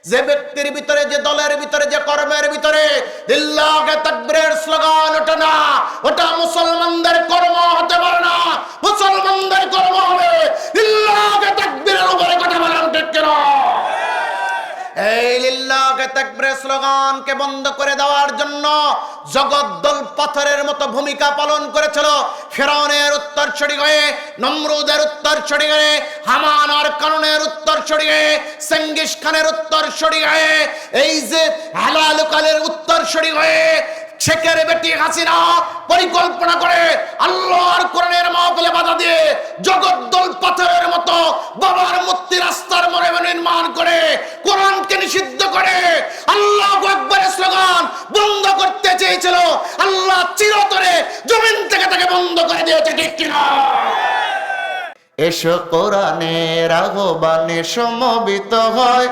যে ব্যক্তির ভিতরে, যে দলের ভিতরে, যে কর্মের ভিতরে লিল্লাহি তাকবীরের স্লোগান ওঠে না, ওটা মুসলমানদের কর্ম হতে পারে না। মুসলমানদের কর্ম হবে লিল্লাহি তাকবীরের উপরে কথা বলেন ঠিক কিনা? এই লিল্লাহি তাকবীরের স্লোগানকে বন্ধ করে দেওয়ার জন্য জগদ্দল পাথরের মতো ভূমিকা পালন করেছিল ফিরআউনের উত্তরসূরি হয়ে, নমরুদের উত্তরসূরি হয়ে, হামান আর কারুনের উত্তরসূরি হয়ে, চেঙ্গিস খানের উত্তরসূরি হয়ে, এই যে হালালুকালের উত্তরসূরি হয়ে শেখের বেটি হাসিনা পরিকল্পনা করে আল্লাহর কোরআনের মাহফিলে বাধা দিয়ে জগদ্দল পাথরের মতো বাবার মূর্তি রাস্তার মোড়ে নির্মাণ করে কোরআনকে নিষিদ্ধ করে আল্লাহু আকবারের স্লোগান বন্ধ করতে চেয়েছিল। আল্লাহ চিরতরে জমিন থেকে তাকে বন্ধ করে দিয়েছে ঠিক কিনা? এসো কোরআনের আহ্বানে সমবেত হয়,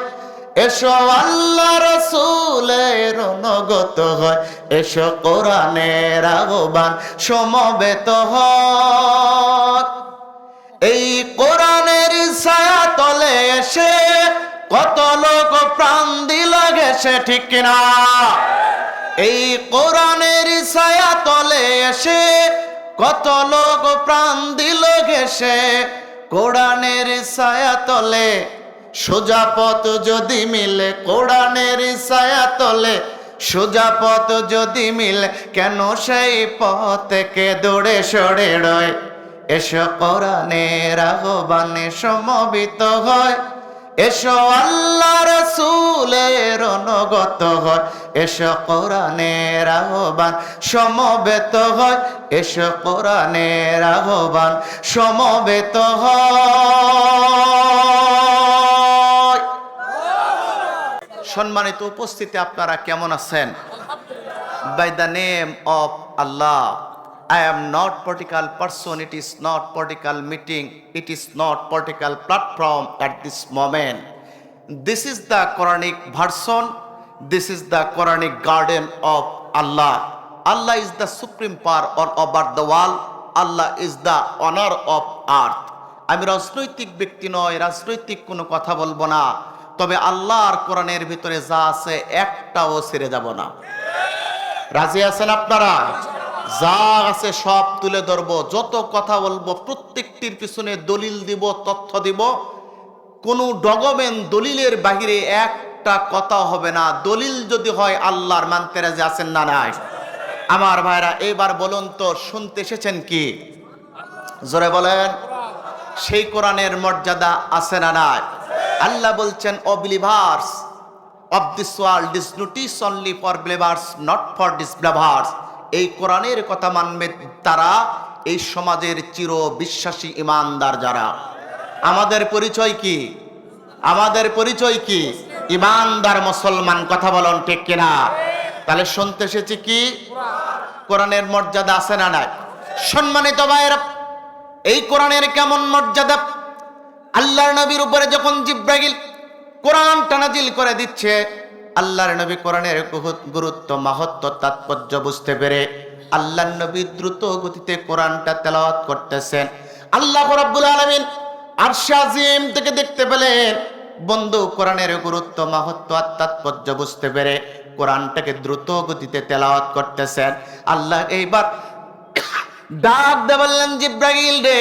এসো আল্লাহ রাসূলের অনুগত হয়, এসো কোরআনের আহ্বান সমবেত হয়। এই কোরআনের ছায়া তলে এসে কত লোক প্রাণ দিল গেছে ঠিক কিনা? এই কোরআনের ছায়া তলে এসে কত লোক প্রাণ দিল গেছে। কোরআনের ছায়া তলে সোজা পথ যদি মিলে, কোরআনের ছায়া তলে সোজা পথ যদি মিলে, কেন সেই পথ থেকে দৌড়ে সরে রয়? এসো কোরআনের আহ্বানে সমবেত হয়, এসো আল্লাহ রাসূলের অনুগত হয়, এসো কোরআনের আহ্বান সমবেত হয়, এসো কোরআনের আহ্বান সমবেত হয়। সম্মানিত উপস্থিতি, আপনারা কেমন আছেন? By the name of Allah, I am not political person, it is not political meeting, it is not political platform at this moment. This is the Quranic version, this is the Quranic garden of Allah. Allah is the supreme power all over the world, Allah is the honor of earth. আমি রাজনৈতিক ব্যক্তি নয়, রাজনৈতিক কোনো কথা বলবো না, তবে আল্লাহর কোরআনের ভিতরে যা আছে একটাও ছেড়ে যাব না। রাজি আছেন আপনারা? যা আছে সব তুলে ধরবো, যত কথা বলবো প্রত্যেকটির পিছনে দলিল দিব, তথ্য দিব। কোনো ডকুমেন্ট দলিলের বাহিরে একটা কথা হবে না। দলিল যদি হয় আল্লাহর মানতে রাজি আছেন না নাই? আমার ভাইরা, এবার বলুন তো, শুনতে এসেছেন কি? জোরে বলেন। সেই কোরআনের মর্যাদা আছে না নাই? আল্লাহ বলছেন, ও believers of this world, this notice only for believers, not for disbelievers. এই কোরআনের কথা মানবে তারা, এই সমাজের চির বিশ্বাসী ইমানদার যারা। আমাদের পরিচয় কি? আমাদের পরিচয় কি? ইমানদার মুসলমান। কথা বলুন ঠিক কিনা? তাহলে শুনতে এসেছি কি? কোরআনের মর্যাদা আছে না নাই? সম্মানিত ভাইরা, এই কোরআনের কেমন মর্যাদা! আল্লাহর নবীর উপরে যখন জিবরাইল কোরআনটা নাজিল করে দিচ্ছে, আল্লাহর নবী কোরআনের গুরুত্ব, মাহাত্ম্য, তাৎপর্য বুঝতে পেরে আল্লাহর নবী দ্রুত গতিতে কোরআনটা তেলাওয়াত করতেছেন। আল্লাহ রাব্বুল আলামিন আরশে আজিম থেকে দেখতে পেলেন বন্ধু কোরআনের গুরুত্ব, মাহাত্ম্য আর তাৎপর্য বুঝতে পেরে কোরআনটাকে দ্রুত গতিতে তেলাওয়াত করতেছেন। আল্লাহ এইবার ডাক দিয়ে বললেন, জিবরাইল রে,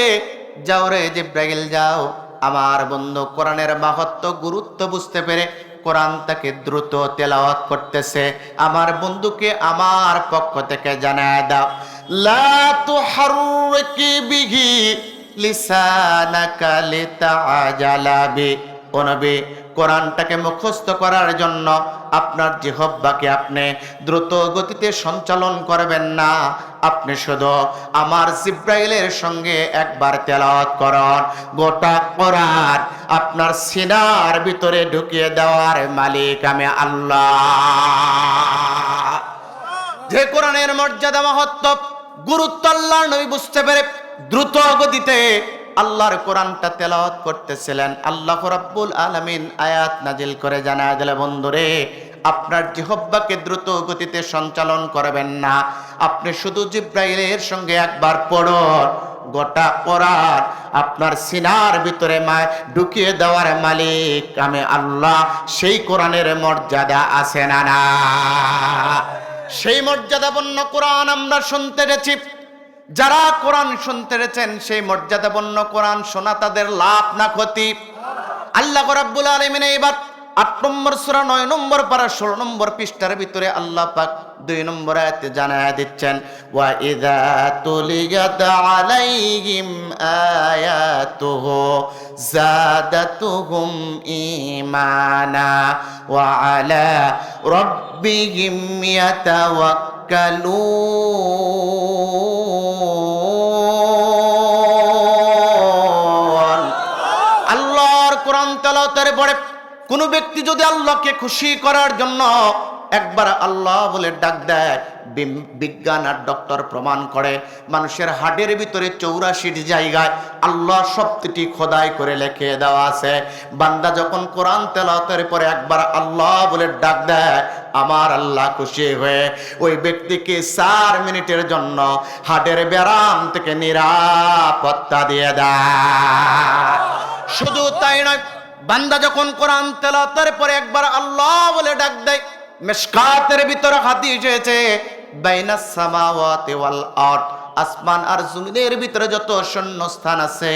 যাও রে জিবরাইল যাও। আমার বন্ধু কোরআনের মাহাত্ম্য, গুরুত্ব বুঝতে পেরে কোরআন তাকে দ্রুত তেলাওয়াত করতেছে। আমার বন্ধুকে আমার পক্ষ থেকে জানায় দাও, লা তুহাররিকি বিহি লিসানাকা লিতাআজালা বি। ও নবী, কোরআনটাকে মুখস্থ করার জন্য আপনার জিহ্বাকে আপনি দ্রুত গতিতে সঞ্চালন করবেন না, আপনি শুধু আমার জিবরাইলের সঙ্গে একবার তেলাওয়াত করুন। গোটা কোরআন আপনার সিনার ভিতরে ঢুকিয়ে দেওয়ার মালিক আমি আল্লাহ। যে কোরআনের মর্যাদা, মাহাত্ম্য, গুরুত্ব আল্লাহর নবী বুঝতে পেরে দ্রুত গতিতে আল্লাহর কোরআনটা তেলাওয়াত করতেছিলেন। আল্লাহ রাব্বুল আলামিন আয়াত নাজিল করে জানায় দিলেন, বন্ধুরে, আপনার জিহ্বাকে দ্রুত গতিতে সঞ্চালন করবেন না, আপনি শুধু জিবরাইলের সঙ্গে একবার পড়ুন। গোটা কোরআন আপনার সিনার ভিতরে ঢুকিয়ে দেওয়ার মালিক আমি আল্লাহ। সেই কোরআনের মর্যাদা আছে না না? সেই মর্যাদাপূর্ণ কোরআন আমরা শুনতে গেছি। যারা কোরআন শুনতে গেছেন সেই মর্যাদাপূর্ণ কোরআন শোনা তাদের লাভ না ক্ষতি? আল্লাহ রাব্বুল আলামিন এবার ৮ নম্বর সূরা ৯ নম্বর পারা ১৬ নম্বর পৃষ্ঠার ভিতরে আল্লাহ পাক ২ নম্বর আয়াতে জানায়া দিচ্ছেন, ওয়া ইযা তুলিয়াত আলাইহিম আয়াতুহু যাদাতুহুম ঈমানা ওয়া আলা রাব্বিহিম ইয়াতাওয়াক্কালুন। আল্লাহর কোরআন তেলাওয়াতের পরে কোন ব্যক্তি যদি আল্লাহকে খুশি করার জন্য একবার আল্লাহ বলে ডাক দেয়, বিজ্ঞান আর ডক্টর প্রমাণ করে মানুষের হাড়ের ভিতরে ৮৪ জায়গায় আল্লাহ শব্দটি খোদাই করে লিখে দেওয়া আছে। বান্দা যখন কোরআন তেলাওয়াতের পরে একবার আল্লাহ বলে ডাক দেয়, আমার আল্লাহ খুশি হয়ে ওই ব্যক্তিকে ৪ মিনিটের জন্য হাড়ের ব্যারাম থেকে নিরাপত্তা দিয়ে দেয়। শুধু তাই নয়, বান্দা যখন কোরআন তেলাওয়াতের পরে একবার আল্লাহ বলে ডাক দেয়, মিশকাতের ভিতরে হাদিস এসেছে, বাইনাস সামাওয়াতি ওয়াল আরদ, আসমান আর জমিনের ভিতরে যত শূন্য স্থান আছে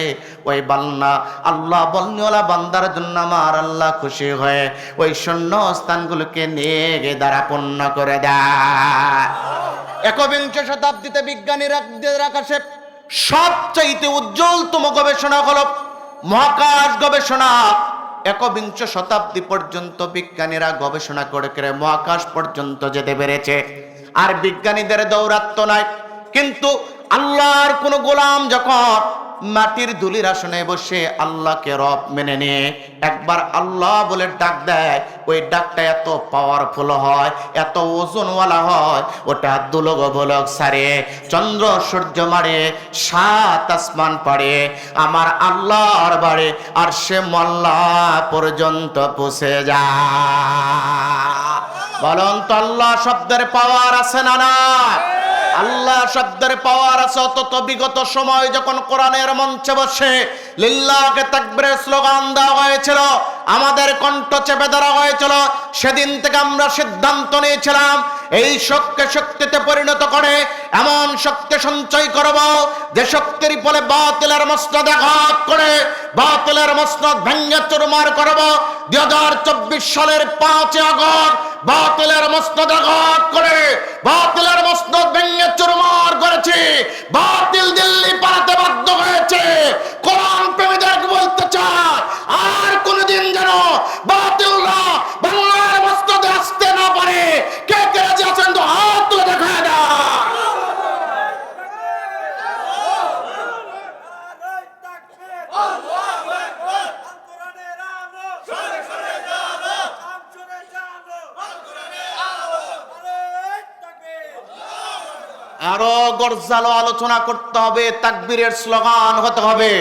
ওই বান্দা আল্লাহ বলনেওয়ালা বান্দার জন্য আমার আল্লাহ খুশি হয়ে ওই শূন্য স্থানগুলোকে নিয়ে গিয়ে দ্বারা পূর্ণ করে দেয়। ১বিংশ শতাব্দীতে বিজ্ঞানীরা আকাশে সবচাইতে উজ্জ্বলতম গবেষণা হলো মহাকাশ গবেষণা। ১বিংশ শতাব্দী পর্যন্ত বিজ্ঞানীরা গবেষণা করে করে মহাকাশ পর্যন্ত যেতে পেরেছে। আর বিজ্ঞানীদের দৌরাত্ম নাই। কিন্তু আল্লাহর কোন গোলাম যখন মাটির ধুলির আসনে বসে আল্লাহকে রব মেনে নিয়ে একবার আল্লাহ বলে ডাক দেয়, ওই ডাকটা এত পাওয়ারফুল হয়, এত ওজনওয়ালা হয়, ওটা দুলগ ভোলক সারে, চন্দ্র সূর্য মারে, ৭ আসমান পারে, আমার আল্লাহর বাড়ি আর সে মোল্লা পর্যন্ত পৌঁছে যায়। বলুন তো আল্লাহ শব্দের পাওয়ার আছে না না? আল্লাহ শব্দের পাওয়ার আছে। অত বিগত সময় যখন কোরআনের মঞ্চে বসে লিল্লাহকে তাকবীরের স্লোগান দেওয়া হয়েছিল, আমাদের কণ্ঠ চেপে ধরা হয়েছিল, সেদিন থেকে আমরা সিদ্ধান্ত নিয়েছিলাম এই শক্তিকে শক্তিতে পরিণত করে এমন শক্তি সঞ্চয় করব যে শক্তির ফলে বাতিলের মসনদ আঘাত করে বাতিলের মসনদ ভেঙে চুরমার করব। ২০২৪ সালের ৫ আগস্ট বাতিলের মসনদ আঘাত করে বাতিলের মসনদ ভেঙে চুরমার করেছি। বাতিল দিল্লি পালাতে বাধ্য হয়েছে। কোরআন প্রেমীদের বলতে চায়, আর কোনদিন যেন বাতিলরা বাংলার মসনদে আসতে না পারে। কে কে রাজি আছেন তো হাত তুলে দেখায় না। আরো গরজালো আলোচনা করতে হবে, তাকবীরের স্লোগান হতে হবে।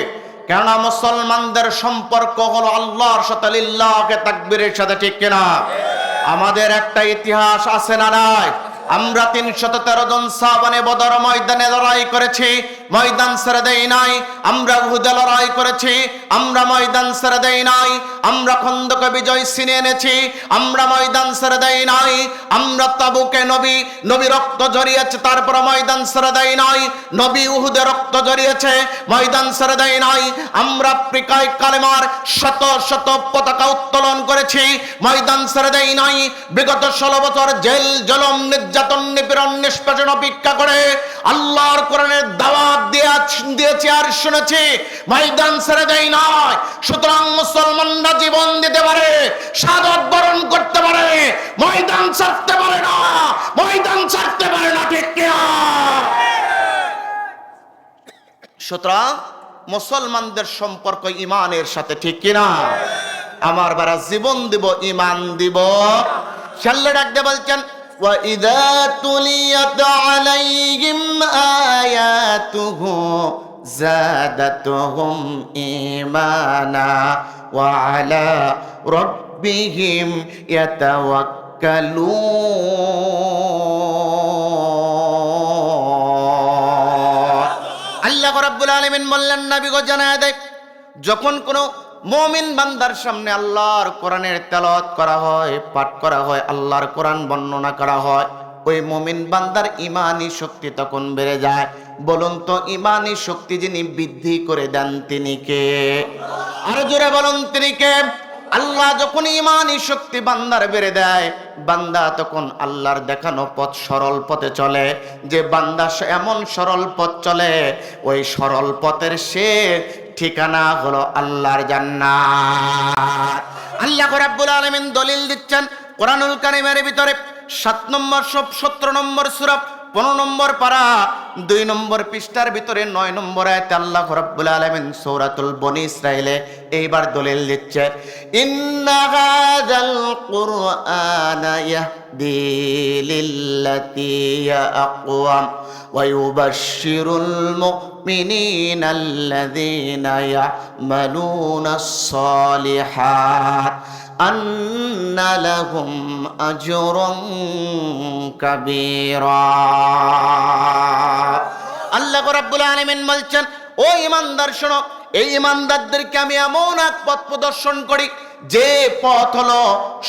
কেননা মুসলমানদের সম্পর্ক হলো আল্লাহর সাথে, লিল্লাহকে তাকবীরের সাথে, ঠিক কিনা? আমাদের একটা ইতিহাস আছে না নাই? আমরা ৩১৩ জন সাহাবায়ে বদর ময়দানে লড়াই করেছি, ময়দান ছেড়ে দেই নাই। আমরা উহুদে লড়াই করেছি, আমরা ময়দান ছেড়ে দেই নাই। আমরা খন্দকে বিজয় ছিনিয়ে এনেছি, আমরা ময়দান ছেড়ে দেই নাই। আমরা তাবুকে নবী রক্ত ঝরিয়েছে, তারপর ময়দান ছেড়ে দেই নাই। নবী উহুদে রক্ত ঝরিয়েছে, ময়দান ছেড়ে দেই নাই। আমরা আফ্রিকায় কালেমার শত শত পতাকা উত্তোলন করেছি, ময়দান ছেড়ে দেই নাই। বিগত ১৬ বছর জেল জলম নির্যাতন নিপীড়ন নিষ্পেষণ অপেক্ষা করে আল্লাহর কোরআনের দাওয়াত দিয়েছি আর শুনেছি, ময়দান ছেড়ে দেই নাই। সুতরাং মুসলমানরা জীবন দিতে পারে, শাহাদাত বরণ করতে পারে, ময়দান ছাড়তে পারে না, ময়দান ছাড়তে পারে না, ঠিক কিনা? সুতরাং মুসলমানদের সম্পর্ক ইমানের সাথে, ঠিক কিনা? আমার বারা জীবন দিব, ইমান দিব। সাল্লাল্লাহু ডাকতে বলছেন, وَإِذَا تُلِيَتْ عَلَيْهِمْ آيَاتُهُ زَادَتْهُمْ إِيمَانًا وَعَلَى رَبِّهِمْ يَتَوَكَّلُونَ। আল্লাহ আল্লাহ রাব্বুল আলামিন বললেন, নবী গো জানায়া দেয়, যখন কোনো মুমিন বান্দার সামনে আল্লাহর কোরআনের তেলাওয়াত করা হয়, পাঠ করা হয়, আল্লাহর কোরআন বর্ণনা করা হয়, ওই মুমিন বান্দার ঈমানি শক্তি তখন বেড়ে যায়। বলুন তো, ঈমানি শক্তি যিনি বৃদ্ধি করে দেন তিনি কে? আরো জোরে বলুন, তিনি কে? আল্লাহ যখন ঈমানি শক্তি বান্দার বেড়ে দেয়, বান্দা তখন আল্লাহর দেখানো পথ, সরল পথে চলে। যে বান্দা এমন সরল পথ চলে, ওই সরল পথের সে ঠিকানা হলো আল্লাহর জান্নাত। আল্লাহ রাব্বুল আলামিন দলিল দিচ্ছেন কোরআনুল কারীমের ভিতরে 7 নম্বর 17 নম্বর সূরা 15 নম্বর পারা 2 নম্বর পৃষ্ঠার ভিতরে 9 নম্বর আয়াতে আল্লাহ রাব্বুল আলামিন সূরাতুল বনী ইসরাঈলে এইবার দলিল দিচ্ছে, ইন্না হাযাল কুরআনা ইয়াহদি লিল্লাতী হিয়া আকওয়াম ওয়া ইউবাশশিরুল মুমিনিনাল্লাযীনা ইয়া'মালুনাস সালিহাত আন্না লাহুম আজরুন কাবীরা। আল্লাহ রাব্বুল আলামিন বলছেন, ও ঈমানদার শোনো, এই ঈমানদারদেরকে আমি এমন এক পথ প্রদর্শন করি, যে পথ হলো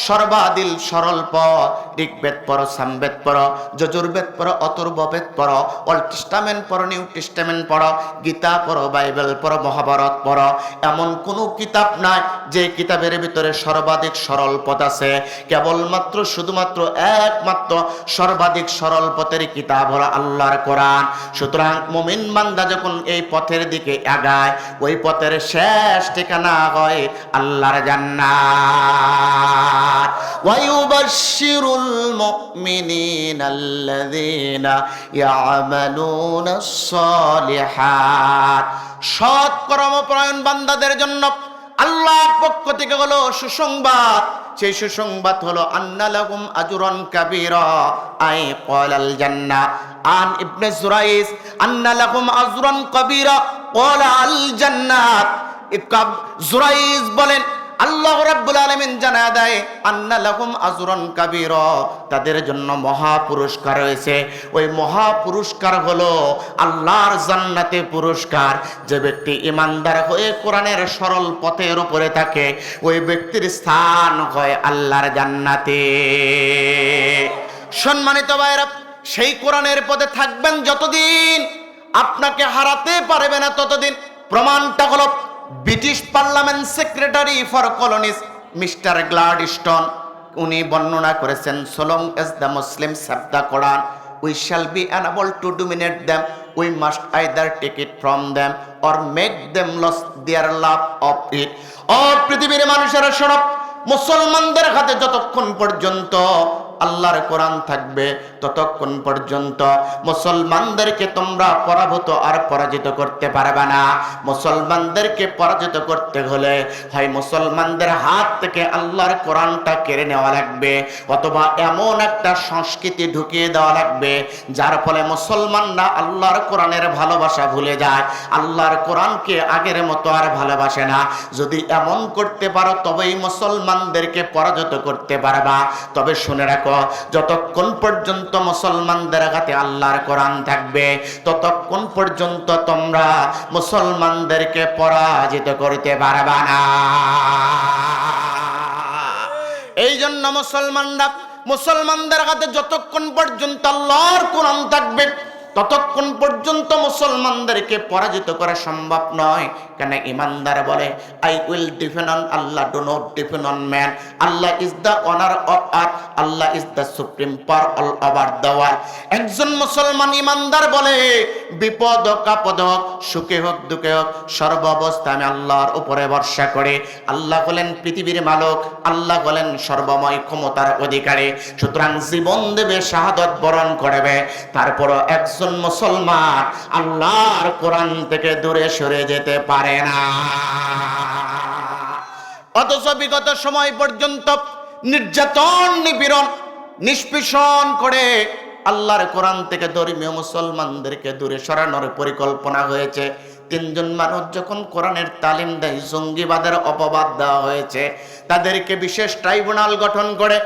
সর্বাদিল সরল পথ। ঋগ্বেদ পড়ো, সামবেদ পড়ো, যজুর্বেদ পড়ো, অথর্ববেদ পড়ো, ওল্ড টেস্টামেন্ট পড়ো, নিউ টেস্টামেন্ট পড়ো, গীতা পড়ো, বাইবেল পড়ো, মহাভারত পড়ো, এমন কোনো কিতাব নাই যে কিতাবের ভিতরে সর্বাধিক সরল পথ আছে। কেবলমাত্র শুধুমাত্র একমাত্র সর্বাধিক সরল পথের কিতাব হলো আল্লাহর কোরআন। সুতরাং মুমিন বান্দা যখন এই পথের দিকে আগায়, ওই পথের শেষ ঠিকানা হয় আল্লাহর জান্নাত। ওয়া ইউবাশশিরুল মুমিনিনাল্লাযীনা ইয়া'মালুনাস সালিহাত। সৎ কর্মপরায়ণ বান্দাদের জন্য আল্লাহর পক্ষ থেকে হলো সুসংবাদ। সেই সুসংবাদ হলো আন্না লাহুম আজরান কাবীরা, আই ক্বালাল জান্নাহ। আন ইবনে জুরাইজ আন্না লাহুম আজরান কাবীরা ক্বালা আল জান্নাত। জুরাইজ বলেন, আল্লাহ রাব্বুল আলামিন জানায়া দেয়, আন্না লাহুম আজরান কাবীরা, তাদের জন্য মহা পুরস্কার রয়েছে। ওই মহা পুরস্কার হলো আল্লাহর জান্নাতে পুরস্কার। যে ব্যক্তি ঈমানদার হয়ে কোরআনের সরল পথের উপরে থাকে, ওই ব্যক্তির স্থান হয় আল্লাহর জান্নাতে। সম্মানিত ভাইরা, সেই কোরআনের পথে থাকবেন যতদিন, আপনাকে হারাতে পারবে না ততদিন। প্রমাণটা হলো British parliament secretary for colonies mister গ্লাডস্টোন, উনি বর্ণনা করেছেন, so long as the Muslims have the Quran, we shall be unable to dominate them. We must either take it from them or make them lose their love of it. ও পৃথিবীর মানুষেরা শোনো, মুসলমানদের হাতে যতক্ষণ পর্যন্ত আল্লাহর কোরআন থাকবে, ততক্ষণ পর্যন্ত মুসলমানদেরকে তোমরা পরাভূত আর পরাজিত করতে পারবে না। মুসলমানদেরকে পরাজিত করতে হলে হয় মুসলমানদের হাত থেকে আল্লাহর কোরআনটা কেড়ে নেওয়া লাগবে, অথবা এমন একটা সংস্কৃতি ঢুকিয়ে দেওয়া লাগবে যার ফলে মুসলমানরা আল্লাহর কোরআনের ভালোবাসা ভুলে যায়, আল্লাহর কোরআনকে আগের মতো আর ভালোবাসে না। যদি এমন করতে পারো তবেই মুসলমানদেরকে পরাজিত করতে পারবা। তবে শুনে রাখো, যতক্ষণ পর্যন্ত মুসলমানদের হাতে আল্লাহর কোরআন থাকবে, ততক্ষণ পর্যন্ত তোমরা মুসলমানদেরকে পরাজিত করতে পারবা না। এই জন্য মুসলমানদের হাতে যতক্ষণ পর্যন্ত আল্লাহর কোরআন থাকবে, ততক্ষণ পর্যন্ত মুসলমানদেরকে পরাজিত করা সম্ভব নয়। কেন? ইমানদার বলে, I will depend on Allah, do not depend on man. Allah is the honour of earth, Allah is the supreme power all over the world. একজন মুসলমান ইমানদার বলে, বিপদ হোক আপদ হোক, সুখে হোক দুঃখে হোক, সর্ব অবস্থা আমি আল্লাহর উপরে ভরসা করে। আল্লাহ হলেন পৃথিবীর মালিক, আল্লাহ হলেন সর্বময় ক্ষমতার অধিকারী। সুতরাং জীবন দেবে, শাহাদত বরণ করবে, তারপরও একজন মুসলমান আল্লাহর কোরআন থেকে দূরে সরে যেতে পারে না। অথচ বিগত সময় পর্যন্ত নির্যাতন, নিপীড়ন, নিষ্পেষণ করে আল্লাহর কোরআন থেকে ধর্মীয় মুসলমানদেরকে দূরে সরানোর পরিকল্পনা হয়েছে। 3 জন মানুষ যখন কোরআনের তালিম দেয়, জঙ্গিবাদের অপবাদ দেওয়া হয়েছে, তাদেরকে বিশেষ ট্রাইব্যুনাল গঠন করে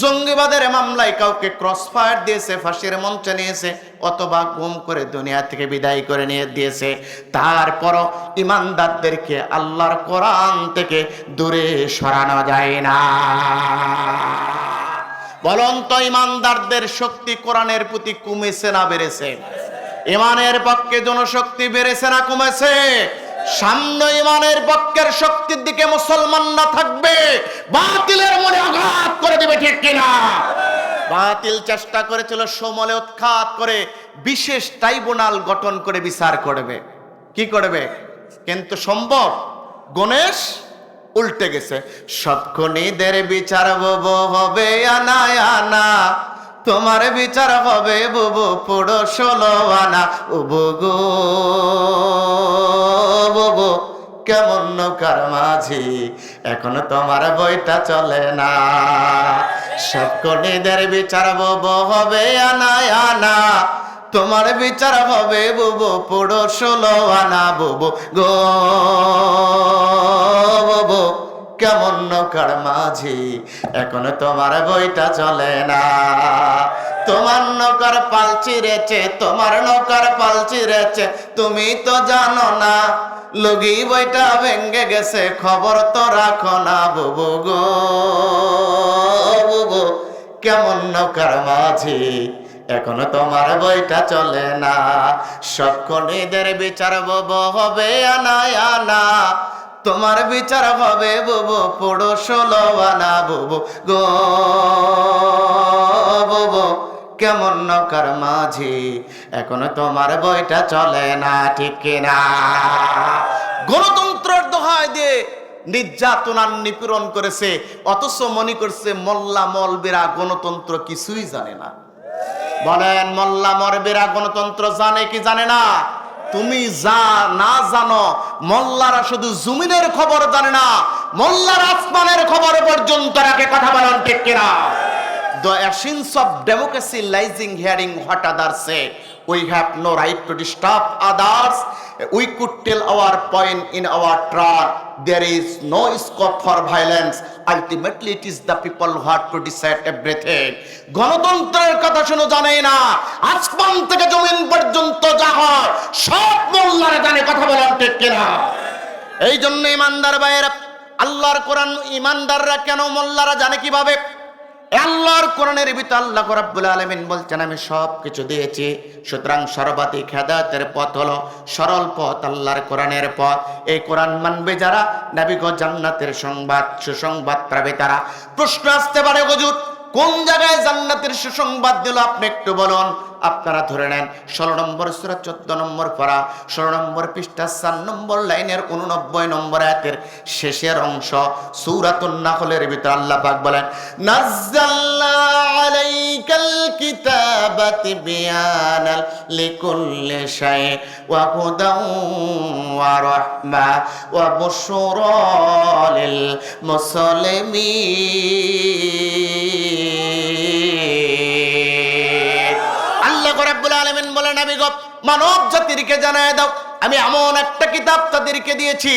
জঙ্গিবাদের মামলায় কাউকে ক্রসফায়ার দিয়েছে, ফাঁসির মঞ্চে নিয়েছে, অথবা গুম করে দুনিয়া থেকে বিদায় করে নিয়ে দিয়েছে, তারপরও ইমানদারদেরকে আল্লাহর কোরআন থেকে দূরে সরানো যায় না। বলুন তো, ইমানদারদের শক্তি কোরআনের প্রতি কমেছে না বেড়েছে? ইমানের পক্ষে জনশক্তি বেড়েছে না কমেছে? সামনে ইমানের পক্ষের শক্তির দিকে মুসলমান না থাকবে, বাতিলের মনে আঘাত করে দিবে, ঠিক কিনা? বাতিল চেষ্টা করেছিল সমলে উৎখাত করে বিশেষ ট্রাইব্যুনাল গঠন করে বিচার করবে, কি করবে, কিন্তু সম্ভব? গণেশ উল্টে গেছে। সব খুনিদের বিচার বুবু হবে আনা আনা, তোমার বিচার হবে বুবু পুরো 16 আনা। উবু গো বুবু কেমন নৌকার মাঝি, এখনো তোমার বইটা চলে না। সব খুনিদের বিচার বুবু হবে আনা আনা, তোমার বিচার হবে বুবু পুরো 16 আনা। বুবু গো বুবু কেমন নৌকার মাঝি, এখনো তোমার বইটা চলে না। তোমার নৌকার পাল চিরেছে, তোমার নৌকার পাল চিরেছে, তুমি তো জানো না, লগি বইটা ভেঙ্গে গেছে, খবর তো রাখো না। বুবু গো বুবু কেমন নৌকার মাঝি, এখনো তোমার বইটা চলে না। সব খুনিদের বিচার বুবু হবে আনা আনা, তোমার বিচার হবে বুবু পুরো 16 আনা। বুবু গো বুবু কেমন নৌকার মাঝি, এখনো তোমার বইটা চলে না, ঠিক কিনা? গণতন্ত্রের দোহাই দিয়ে নির্যাতন আর নিপীড়ন করেছে, অথচ মনে করছে মোল্লা মৌলবীরা গণতন্ত্র কিছুই জানে না। বলেন, মোল্লা মৌলবীরা গণতন্ত্র জানে কি জানে না? তুমি যা না জানো, মোল্লারা শুধু জমিনের খবর জানে না, মোল্লার আসমানের খবর পর্যন্ত রাখে, কথা বলেন ঠিক কিনা? The essence of democracy lies in hearing what others say. We have no right to disturb others. We could tell our point in our turn. There is no scope for violence. Ultimately, it is the people who have to decide everything. গণতন্ত্রের কথা শুনো জানে না, আসমান থেকে জমিন পর্যন্ত যা হয় সব মোল্লারা জানে, কথা বলেন ঠিক কিনা? এই জন্য ইমানদার ভাইয়েরা, আল্লাহর কোরআন ইমানদাররা কেন মোল্লারা জানে কিভাবে? আল্লাহর কোরআনের ভিতর আল্লাহ রাব্বুল আলামিন বলছেন, আমি সব কিছু দিয়েছি, সুতরাং সর্বাধিক হেদায়েতের পথ হলো সরল পথ, আল্লাহর কোরআনের পথ। এই কোরআন মানবে যারা, নবীগো জান্নাতের সংবাদ সুসংবাদ পাবে তারা। প্রশ্ন আসতে পারে, হুজুর কোন জায়গায় জান্নাতের সুসংবাদ দিল আপনি একটু বলুন। আপনারা ধরে নেন 16 নম্বর সূরা 14 নম্বর পারা 16 নম্বর পৃষ্ঠা 4 নম্বর লাইনের 89 নম্বর আয়াতের শেষের অংশ সূরাতুন নাহলের ভিতর আল্লাহ পাক বলেন, নাযালনা আলাইকাল কিতাবা তিবয়ানাল লিকুল্লি শাই ওয়া হুদাও ওয়া রাহমা ওয়া বুশরা লিল মুসলিমিন। আল্লাহ রাব্বুল আলামিন বলেন, নবী গো মানব জাতিকে জানায় দাও, আমি এমন একটা কিতাব তাদেরকে দিয়েছি,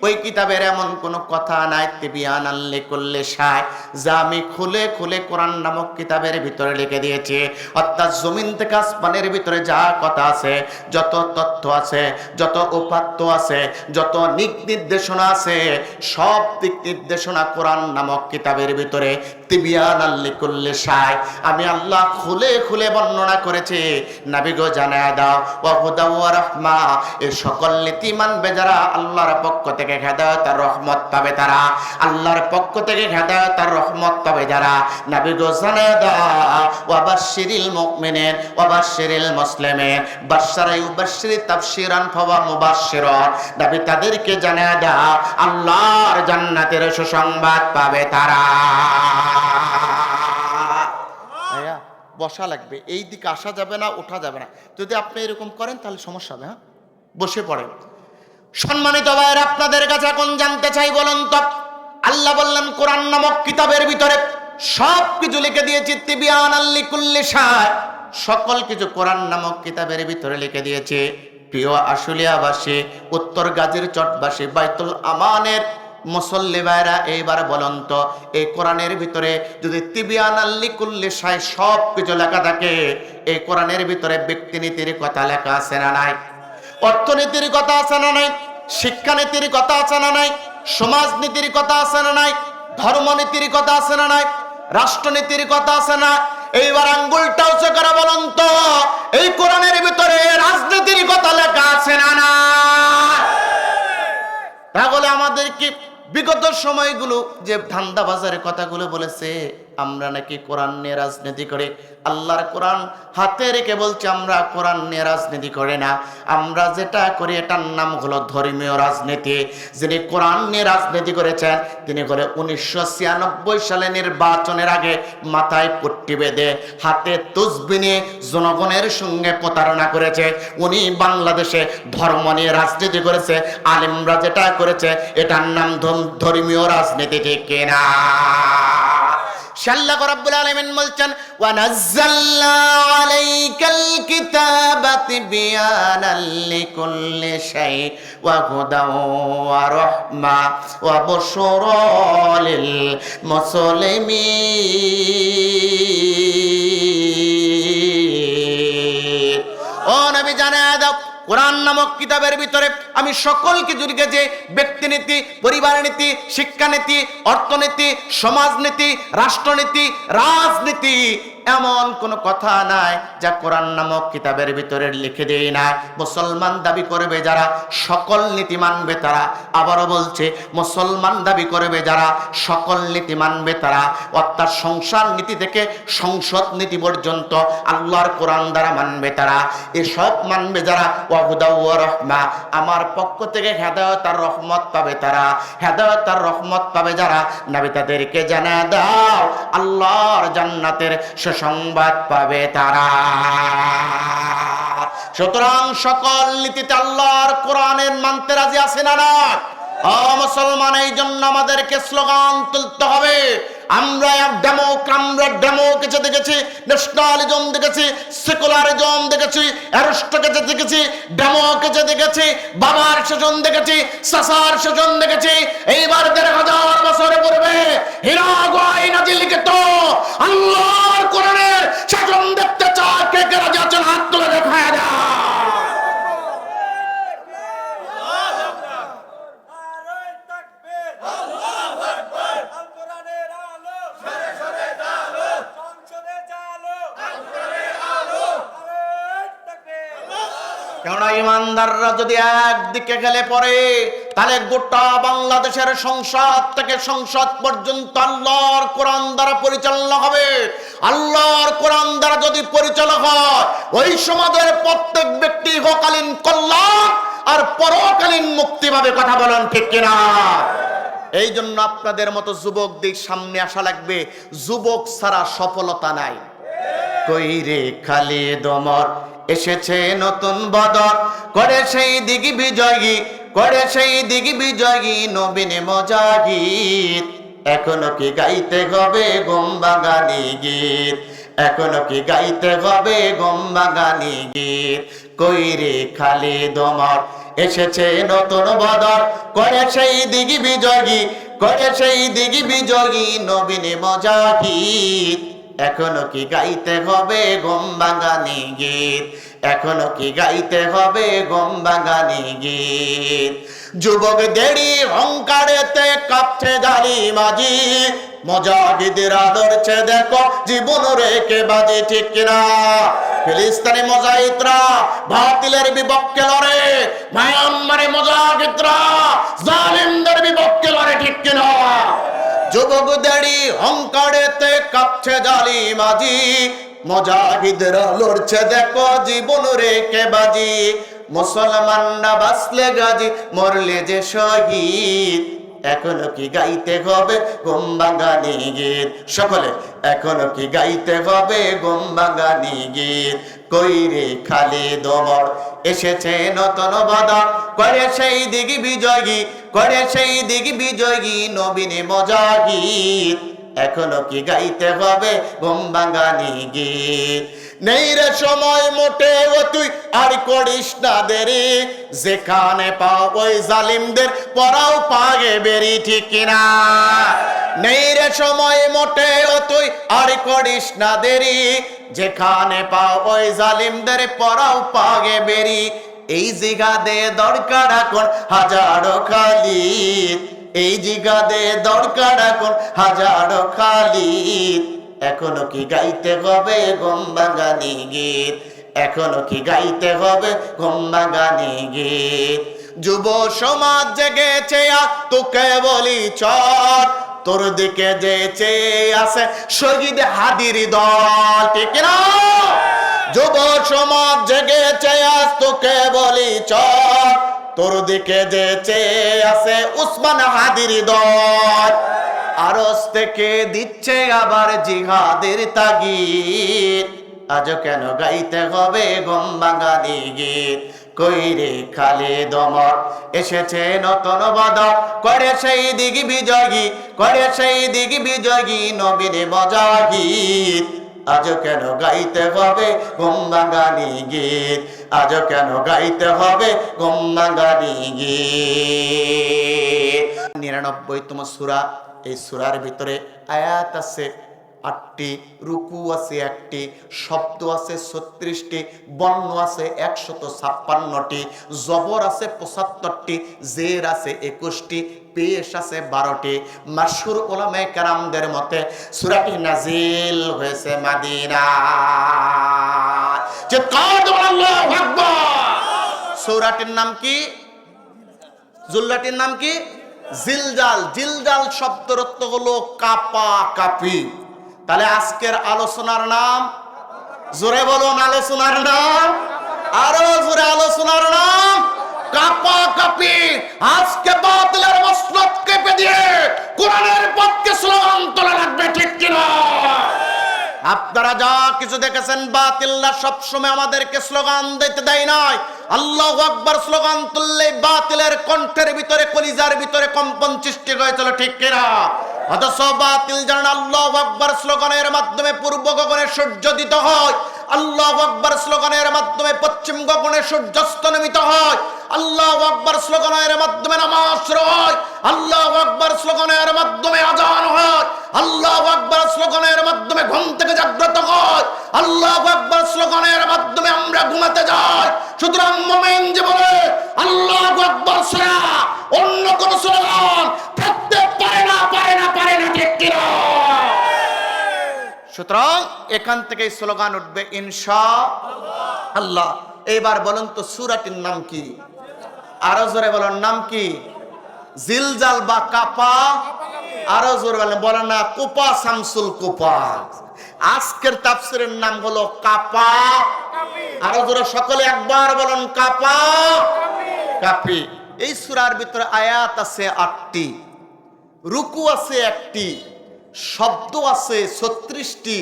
ওই কিতাবের এমন কোনো কথা নাই তিবিয়ানাল লিকুল্লি শাই, যা আমি খুলে খুলে কোরআন নামক কিতাবের ভিতরে লিখে দিয়েছি। অর্থাৎ জমিন থেকে আসমানের ভিতরে যা কথা আছে, যত তথ্য আছে, যত উপাত্ত আছে, যত দিক নির্দেশনা আছে, সব দিক নির্দেশনা কোরআন নামক কিতাবের ভিতরে তিবিয়ানাল লিকুল্লি শাই আমি আল্লাহ খুলে খুলে বর্ণনা করেছি। নবী গো জানায় দাও, ওয়া হুদা ওয়া রাহমা, এই সকল নীতি মানবে যারা, আল্লাহর পক্ষ থেকে হেদায়েত আর রহমত পাবে তারা, আল্লাহর পক্ষ থেকে হেদায়েত আর রহমত পাবে যারা। নবী গো জানায় দাও, ওয়া বাশশিরিল মুমিনিন ওয়া বাশশিরিল মুসলিমিন, বাশশারা ইউবাশশিরু তাবশীরান ফাওয়া মুবাশশিরান, নবী তাদেরকে জানায় দাও আল্লাহর জান্নাতের সুসংবাদ পাবে তারা। ভাইয়া বসা লাগবে, এই দিকে আসা যাবে না, ওঠা যাবে না। যদি আপনি এরকম করেন তাহলে সমস্যা হবে। হ্যাঁ, বসে পড়েন। সম্মানিত ভাইয়েরা, আপনাদের কাছে এখন জানতে চাই, বলুন তো, আল্লাহ বললেন কোরআন নামক কিতাবের ভিতরে সব কিছু লিখে দিয়েছি তিবিয়ানাল লিকুল্লি শাই, সকল কিছু কোরআন নামক কিতাবের ভিতরে লিখে দিয়েছে। প্রিয় আশুলিয়াবাসী, উত্তর গাজীর চটবাসী, বাইতুল আমানের মুসল্লি ভাইরা এইবার বলুন তো, এই কোরআনের ভিতরে যদি তিবিয়ানাল লিকুল্লি শাই সব কিছু লেখা থাকে, এই কোরআনের ভিতরে ব্যক্তিনীতির কথা লেখা আছে না নাই? অর্থনীতির কথা আছে না নাই? শিক্ষানীতির কথা আছে না নাই? সমাজনীতির কথা আছে না নাই? ধর্মনীতির কথা আছে না নাই? রাষ্ট্রনীতির কথা আছে না? এইবার আঙ্গুলটা উঁচু করে বলুন তো, এই কোরআনের ভিতরে রাজনীতির কথা লেখা আছে না না? তাহলে আমাদের কি বিগত সময়গুলো যে ধান্দাবাজারের কথাগুলো বলেছে, আমরা নাকি কোরআন নিয়ে রাজনীতি করে? আল্লাহর কোরআন হাতে রেখে বলছে আমরা কোরআন নিয়ে রাজনীতি করে না, আমরা যেটা করি এটার নাম হলো ধর্মীয় রাজনীতি। যিনি কোরআন নিয়ে রাজনীতি করেছেন তিনি হলে 1996 সালে নির্বাচনের আগে মাথায় পট্টি বেঁধে হাতে তসবিহ নিয়ে জনগণের সঙ্গে প্রতারণা করেছে। উনি বাংলাদেশে ধর্ম নিয়ে রাজনীতি করেছে। আলেমরা যেটা করেছে এটার নাম ধর্মীয় রাজনীতি, ঠিক কিনা? আল্লাহ রাব্বুল আলামিন বলছেন, ওয়া নাযালনা আলাইকাল কিতাবা তিবয়ানাল লিকুল্লি শাই ওয়া হুদাও ওয়া রাহমা ওয়া বুশরা লিল মুসলিমিন। ও নবী জানায়া দাও, কোরআন নামক কিতাবের ভিতরে আমি সকল কিছু লিখেছি। ব্যক্তিনীতি, পরিবার নীতি, শিক্ষানীতি, অর্থনীতি, সমাজনীতি, রাষ্ট্রনীতি, রাজনীতি, এমন কোনো কথা নাই যা কোরআন নামক কিতাবের ভিতরে লিখে দেই না। মুসলমান দাবি করবে যারা সকল নীতি মানবে তারা, আবারও বলছে মুসলমান দাবি করবে যারা সকল নীতি মানবে তারা, অর্থাৎ সংসার নীতি থেকে সংসদ নীতি পর্যন্ত আল্লাহর কোরআন দ্বারা মানবে তারা, এসব মানবে যারা, ওয়া হুদা ওয়া রাহমা, আমার পক্ষ থেকে হেদায়েত আর রহমত পাবে তারা। হেদায়েত আর রহমত পাবে যারা, নবী তাদেরকে জানায় দাও আল্লাহর জান্নাতের সংবাদ পাবে তারা। সুতরাং সকল নীতিতে আল্লাহর কোরআনের মানতে রাজি আছে না না? মুসলমান, এই জন্য আমাদেরকে স্লোগান তুলতে হবে। আমরা ডেমোক্রেসি দেখেছি, ন্যাশনালিজম দেখেছি, সেকুলারিজম দেখেছি, অ্যারিস্টোক্রেসি দেখেছি, ডেমোক্রেসি দেখেছি, বাবার শাসন দেখেছি, সাসার শাসন দেখেছি। এইবার ১,৫০০ বছর পূর্বে হীরা গোয়াই নাজিল লিখিত আল্লাহর কোরআনের শাসন দেখতে চায় কে কে রাজি আছেন? হাত তুলে দেখায় দাও। কেননা ইমানদাররা যদি একদিকে গেলে পরে, তাহলে গোটা বাংলাদেশের সংসদ থেকে সংসদ পর্যন্ত আল্লাহর কোরআন দ্বারা পরিচালনা হবে। আল্লাহর কোরআন দ্বারা যদি পরিচালনা হয়, ওই সমাজের প্রত্যেক ব্যক্তি ইহকালীন কল্যাণ আর পরকালীন মুক্তি পাবে। কথা বলেন ঠিক কিনা? এই জন্য আপনাদের মতো যুবকদের সামনে আসা লাগবে। যুবক ছাড়া সফলতা নাই। কইরে খালিদ ওমর এসেছে নতুন বদর, করে সেই দিগি বিজয়ী, করে সেই দিগি বিজয়ী নবীন মুজাহিদ। এখনো কি গাইতে হবে গমবাগানি গীত, এখনো কি গাইতে হবে গমবাগানি গীত। কইরে খালিদ ওমর এসেছে নতুন বদর, করে সেই দিগি বিজয়ী, করে সেই দিগি বিজয়ী নবীন মুজাহিদ। এখনো কি গাইতে হবে গমবাগানি গীত, এখনো কি গাইতে হবে গমবাগানি গীত। যুবকদেরই অহংকারেতে কাঁপছে জালিম আজি, মুজাহিদরা লড়ছে দেখো জীবন রেখে বাজি, ঠিক কিনা? ফিলিস্তিনি মুজাহিদরা বাতিলের বিপক্ষে লড়ে, মায়ানমারে মুজাহিদরা জালিমদের বিপক্ষে লড়ে, ঠিক কিনা? যুবকদেরই অহংকারেতে কাঁপছে জালিম আজি, মুজাহিদরা লড়ছে দেখো জীবন রেখে বাজি। মুসলমানরা বাঁচলে গাজী, মরলে যে শহীদ। এখনো কি গাইতে হবে গমবাগানি গীত, সকলে এখনো কি গাইতে হবে গমবাগানি গীত। কইরে খালিদ ওমর এসেছে নতুন বদর, করে সেই দিগি বিজয়ী, করে সেই দিগি বিজয়ী নবীন মুজাহিদ। এখনো কি গাইতে হবে ঘুম ভাঙানি গীত। নেই রে সময় মোটেও তুই আর করিস না দেরি, যেখানে পাও ওই জালিমদের পরাও পাগে বেরি, ঠিক কিনা? নেই রে সময় মোটেও তুই আর করিস না দেরি, যেখানে পাও ওই জালিমদের পরাও পাগে বেরি। এই জিগাদে দরকার এখন হাজারো খালিদ, এই জিগাদে দরকার এখন হাজারো খালিদ। এখনো কি গাইতে হবে ঘুম ভাঙানি গীত, এখনো কি গাইতে হবে ঘুম ভাঙানি গীত। যুব সমাজ জেগেছে তোকে বলি চল, তোর দিকে যে চেয়ে আছে শহীদ হাদির দল, ঠিক না? যুব সমাজ জেগেছে আজ তোকে বলি চল, তোর দিকে যে চেয়ে আছে উসমান হাদির দল। আরশ থেকে দিচ্ছে আবার জিহাদের তাগিদ, আজও কেন গাইতে হবে ঘুম ভাঙানি গীত। কইরে খালিদ ওমর এসেছে নতুন বদর, করে সেই দিক বিজয়ী, করে সেই দিক বিজয়ী নবীর মুজাহিদ। আজও কেন গাইতে হবে ঘুম ভাঙানি গীত, আজও কেন গাইতে হবে ঘুম ভাঙানি গীত। 99তম সূরা, এই সূরার ভিতরে আয়াত আছে 8টি, রুকু আছে 1টি, শব্দ আছে 36টি, বর্ণ আছে 156টি, জবর আছে 75টি, জের আছে 21টি, পেশ আছে 12টি। মাশহুর উলামায়ে কেরামদের মতে সূরাটি নাজিল হয়েছে মদিনায়। যে কাদ আল্লাহু আকবার। সূরাটির নাম কি? জুল্লাটির নাম কি? জিলজাল। জিলজাল শব্দের অর্থ হলো কাপা কাপি। তাহলে আজকের আলোচনার নাম, জোরে বলুন আলোচনার নাম, আরো জোরে আলোচনার নাম কাপা কাপি। আজকে বাতিলের মসনদ কেঁপে দিয়ে কোরআনের পক্ষে স্লোগান তোলা লাগবে, ঠিক কিনা? আপনারা যা কিছু দেখেছেন বাতিলরা সবসময় আমাদেরকে স্লোগান দিতে দেয় নাই। আল্লাহু আকবার স্লোগান তুললে বাতিলের কণ্ঠের ভিতরে, কলিজার ভিতরে কম্পন সৃষ্টি হয়েছিল, ঠিক কিনা? অথচ বাতিল জানেন আল্লাহু আকবার স্লোগানের মাধ্যমে পূর্ব গগনে সূর্যোদিত হয়, আল্লাহু আকবার স্লোগানের মাধ্যমে পশ্চিম গগনে সূর্যাস্তমিত হয়, আল্লাহু আকবার স্লোগানের মাধ্যমে নামাজ শুরু হয়, আল্লাহু আকবার স্লোগানের মাধ্যমে আযান হয়, আল্লাহু আকবার স্লোগানের মাধ্যমে ঘুম থেকে জাগ্রত হয়, আল্লাহু আকবার স্লোগানের মাধ্যমে আমরা ঘুমাতে যাই। সুতরাং মুমিন জীবনে আল্লাহু আকবার ছাড়া অন্য কোন স্লোগান থাকতে পারে না, পারে না, পারে না, ঠিক কিনা? সুতরাং এখান থেকে স্লোগান উঠবে ইনশাআল্লাহ। এবার বলুন তো সূরাটির নাম কি? আরো জোরে বলুন, নাম কি? জিলজাল বা কাপা। আরো জোরে বলেন না, কুপা শামসুল কুপা। আজকের তাফসীরের নাম হলো কাপা। আরো জোরে সকলে একবার বলুন, কাপা কাপি। এই সূরার ভিতরে আয়াত আছে 8টি, রুকু আছে 1টি, শব্দ আছে 36টি,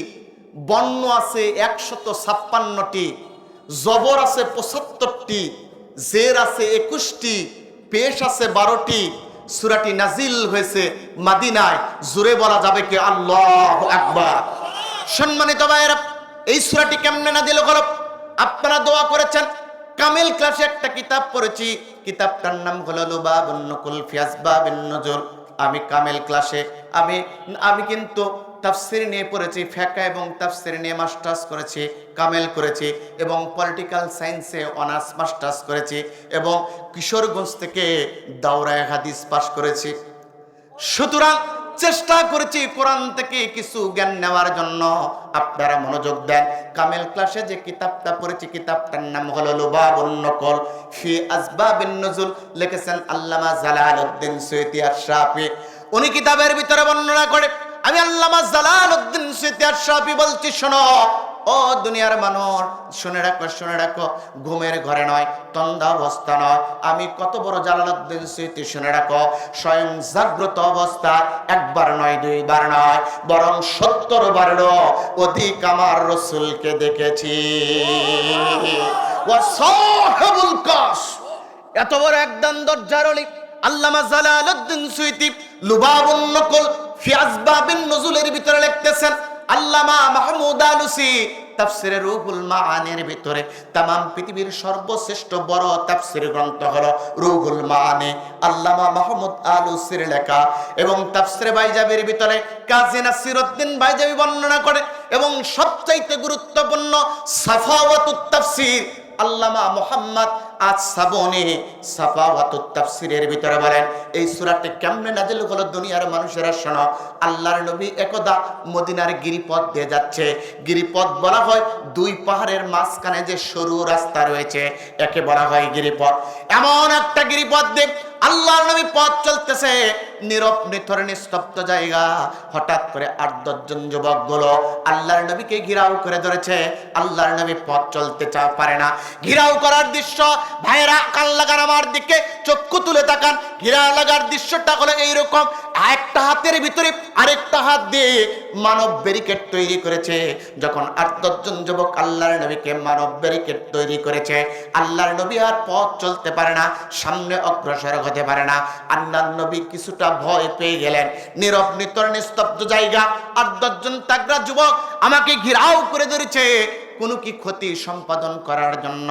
বর্ণ আছে 156টি, জবর আছে 75টি, জের আছে 21টি, পেশ আছে 12টি। সূরাটি নাজিল হয়েছে মদিনায়। জোরে বলা যাবে কি আল্লাহু আকবার। সম্মানিত ভাইয়েরা, এই সূরাটি কেমনে নাজিল হলো? আপনারা দোয়া করেছেন। কামিল ক্লাসে একটা কিতাব পড়েছি, কিতাবটার নাম হলো লুবাবুন নুকুল ফি আসবাবিন নুজুল। আমি কামিল ক্লাসে আমি কিন্তু তাফসীর নিয়ে পড়েছি, ফিকহ এবং তাফসীর নিয়ে মাস্টার্স করেছি, কামেল করেছি, এবং পলিটিক্যাল সায়েন্সে অনার্স মাস্টার্স করেছি, এবং কিশোরগঞ্জ থেকে দাওরায়ে হাদিস পাশ করেছি। সুতরাং চেষ্টা করেছি কোরআন থেকে কিছু জ্ঞান নেওয়ার জন্য। আপনারা মনোযোগ দেন। কামেল ক্লাসে যে কিতাবটা পড়েছি, কিতাবটার নাম হলো লুবাবুন নুকুল ফি আসবাবিন নুজুল, লিখেছেন আল্লামা জালালউদ্দিন সুয়ুতী আশ-শাফি। উনি কিতাবের ভিতরে বর্ণনা করে, আমি আল্লামা জালালউদ্দিন সুয়ুতী আশ-শাফি বলছি, শোনো ও দুনিয়ার মানুষ, শুনে রাখো, শুনে রাখো। ঘুমের ঘরে নয়, তন্দ্রা অবস্থা নয়, আমি কত বড় জালালউদ্দিন সুয়ুতী, শুনে রাখো। স্বয়ং জাগ্রত অবস্থায় একবার নয়, দুইবার নয়, বরং 70 বারেরও অধিক আমার রাসূলকে দেখেছি। ওয়া সাহিবুল কাশ, এত বড় একদম দরজার ওলি আল্লামা জালালউদ্দিন সুয়ুতী লুবাবুন নুকুল ফি আসবাবিন নুজুলের ভিতরে লিখতেছেন আল্লামা মাহমুদ আলুসি তাফসিরে রুহুল মাআনির ভিতরে তামাম পৃথিবীর সর্বশ্রেষ্ঠ বড় তাফসির গ্রন্থ হলো রুহুল মাআনি, আল্লামা মাহমুদ আলুসির লেখা। এবং তাফসিরে বাইজাবির ভিতরে কাজী নাসিরউদ্দিন বাইজাবি বর্ণনা করে। এবং সবচাইতে গুরুত্বপূর্ণ সাফাওয়াতুত তাফসির আল্লামা মুহাম্মদ আস-সাবুনি সাফাওয়াতুত তাফসিরের ভিতরে বলেন এই সূরাটি কেমনে নাযিল হলো দুনিয়ার মানুষেরা শোনো। আল্লাহর নবী একদা মদিনার গিরিপথ দিয়ে যাচ্ছে। গিরিপথ বলা হয় দুই পাহাড়ের মাঝখানে যে সরু রাস্তা রয়েছে একে বলা হয় গিরিপথ। এমন একটা গিরিপথ দিয়ে আল্লাহর নবী পথ চলতেছে, নীরব নিথর নিস্তব্ধ জায়গা। হঠাৎ করে ৮-১০ জন যুবকগুলো আল্লাহর নবীকে ঘিরাও করে ধরেছে। আল্লাহর নবী পথ চলতে পারে না। ঘিরাও করার দৃশ্য, ভাইরা কান লাগান আমার দিকে, চক্ষু তুলে তাকান। ঘিরা লাগার দৃশ্যটা হলো এইরকম, একটা হাতের ভিতরে আরেকটা হাত দিয়ে মানব ব্যারিকেড তৈরি করেছে। যখন ৮-১০ জন যুবক আল্লাহর নবীকে মানব ব্যারিকেড তৈরি করেছে, আল্লাহর নবী আর পথ চলতে পারে না, সামনে অগ্রসর হতে পারে না। আল্লাহর নবী কিছুটা ভয় পেয়ে গেলেন। নীরব নিতর নিস্তব্ধ জায়গা, ৮-১০ জন তাগড়া যুবক আমাকে ঘিরাও করে ধরেছে কোনো কি ক্ষতি সম্পাদন করার জন্য।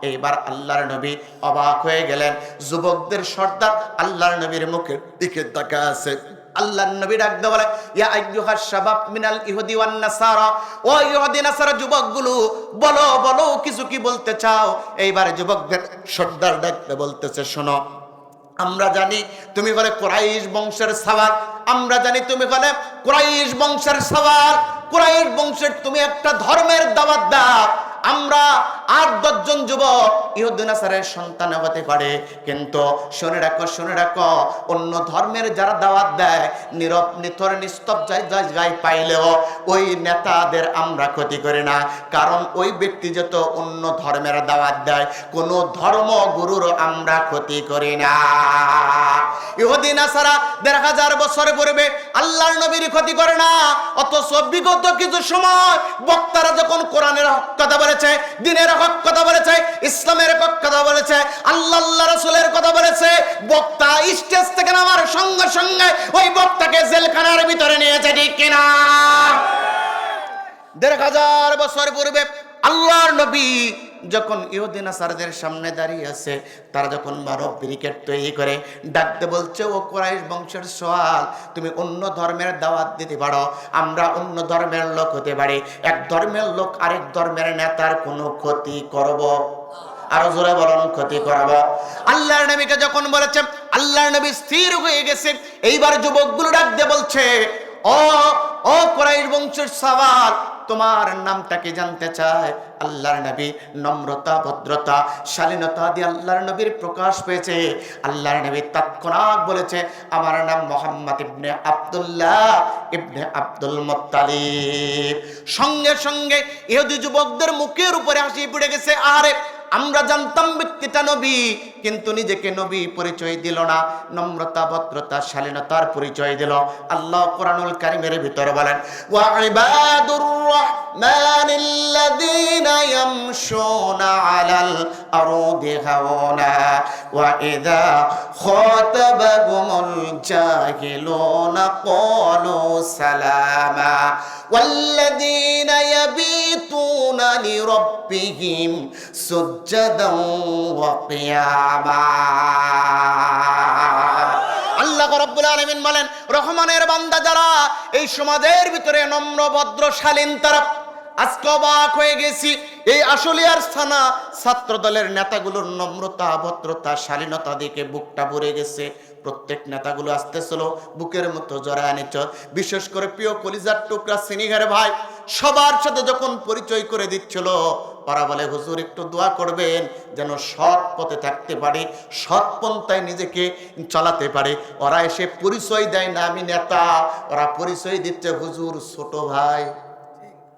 এইবার আল্লাহর নবী অবাক হয়ে গেলেন। যুবকদের সর্দার আল্লাহর নবীর মুখের দিকে তাকায় আছে। আল্লাহর নবী ডাক দিয়ে বলে ইয়া আইয়ুহাশ শাবাব মিনাল ইহুদি ওয়ান নাসারা, ও ইহুদি নাসারা যুবকগুলো বলো বলো কিছু কি বলতে চাও। এইবার যুবকদের সর্দার ডাকতে বলতেছে শোনো, আমরা জানি তুমি বলে কুরাইশ বংশের সওয়াল, আমরা জানি তুমি বলে কুরাইশ বংশের সওয়াল, কুরাইশ বংশের তুমি একটা ধর্মের দাওয়াত দাও। আমরা ৮-১০ জন যুবক ইহুদি নাসারের সন্তান হতে পারে, কিন্তু শুনে রাখো অন্য ধর্মের যারা দাওয়াত দেয় নীরব নিথর নিস্তব্ধ জায়গায় পাইলেও ওই নেতাদের আমরা ক্ষতি করি না, কারণ ওই ব্যক্তি যত অন্য ধর্মের দাওয়াত দেয় কোনো ধর্মগুরুর আমরা ক্ষতি করি না। ইহুদি নাসারা ১৫০০ বছর পূর্বে আল্লাহর নবীর ক্ষতি করে না, অথচ বিগত কিছু সময় বক্তারা যখন কোরআনের কথা বলেছে, দ্বীনের হক কথা বলেছে, ইসলামের হক কথা বলেছে, আল্লাহ রাসূলের কথা বলেছে, বক্তা স্টেজ থেকে নামার সঙ্গে সঙ্গে ওই বক্তাকে জেলখানার ভিতরে নিয়েছে, ঠিক কিনা? ১৫০০ বছর পূর্বে আল্লাহর নবী যখন ইহুদি নাসারাদের সামনে দাঁড়িয়ে আছে, তারা যখন মানব ব্যারিকেড তৈরি করে ডাকতে বলছে ও কুরাইশ বংশের সওয়াল, তুমি অন্য ধর্মের দাওয়াত দিতে পারো, আমরা অন্য ধর্মের লোক হতে পারি, এক ধর্মের লোক আরেক ধর্মের নেতার কোনো ক্ষতি করব? আরো জোরে বলুন, ক্ষতি করব? আল্লাহর নবীকে যখন বলেছে, আল্লাহর নবী স্থির হয়ে গেছে। এইবার যুবকগুলো ডাকতে বলছে ও কুরাইশ বংশের সওয়াল, তোমার নামটা কি জানতে চায়? আল্লাহর নবী নম্রতা, ভদ্রতা, শালীনতা দিয়ে আল্লাহর নবীর প্রকাশ পেয়েছে। আল্লাহর নবী তৎক্ষণাৎ বলেছে আমার নাম মুহাম্মদ ইবনে আব্দুল্লাহ ইবনে আব্দুল মুত্তালিব। সঙ্গে সঙ্গে ইহুদি যুবকদের মুখের উপরে হাসি পড়ে গেছে। আরে আমরা জানতাম ব্যক্তিটা নবী, কিন্তু নিজেকে নবী পরিচয় দিল না, নম্রতা, ভদ্রতা, শালীনতার পরিচয় দিল। আল্লাহ কোরআনুল কারীমের ভিতরে বলেন ওয়া ইবাদুর রাহমানিল্লাযীনা ইয়ামশুনা আলাল আরদি হাওনা ওয়া ইযা খাতাবাহুমুল জাহিলুনা ক্বালু সালামা ওয়াল্লাযীনা ইয়াবিতুনা লিরাব্বিহিম সুজ্জাদান ওয়া কিয়ামা। আল্লাহ রাব্বুল আলামিন বলেন রহমানের বান্দা যারা এই সমাজের ভিতরে নম্র, ভদ্র, শালীন, তারা আজকে অবাক হয়ে গেছি। এই আশুলিয়ার থানা ছাত্র দলের নেতাগুলোর নম্রতা, ভদ্রতা, শালীনতা দেখে বুকটা ভরে গেছে। প্রত্যেক নেতাগুলো আসতেছিল বুকের মতো জড়ায় নিচ্ছ। বিশেষ করে প্রিয় কলিজার টুকরা সিনিগার ভাই সবার সাথে যখন পরিচয় করে দিচ্ছিল, ওরা বলে হুজুর একটু দোয়া করবেন যেন সৎ পথে থাকতে পারে, সৎ পন্থায় নিজেকে চালাতে পারে। ওরা এসে পরিচয় দেয় না আমি নেতা, ওরা পরিচয় দিচ্ছে হুজুর ছোট ভাই।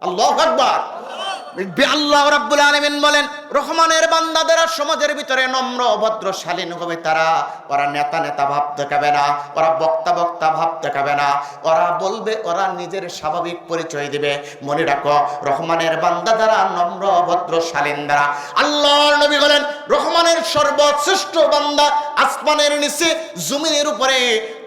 আল্লাহু আকবার। আল্লাহ রাব্বুল আলামিন বলেন রহমানের বান্দাদেরা সমাজের ভিতরে নম্র, ভদ্র, শালীন হবে তারা। ওরা নেতা নেতা ভাব দেখাবে না, ওরা বক্তা বক্তা ভাব দেখাবে না, ওরা বলবে, ওরা নিজের স্বাভাবিক পরিচয় দিবে। মনে রাখো রহমানের বান্দা দ্বারা নম্র, ভদ্র, শালীন দ্বারা। আল্লাহর নবী বলেন রহমানের সর্বশ্রেষ্ঠ বান্দা আসমানের নিচে জমিনের উপরে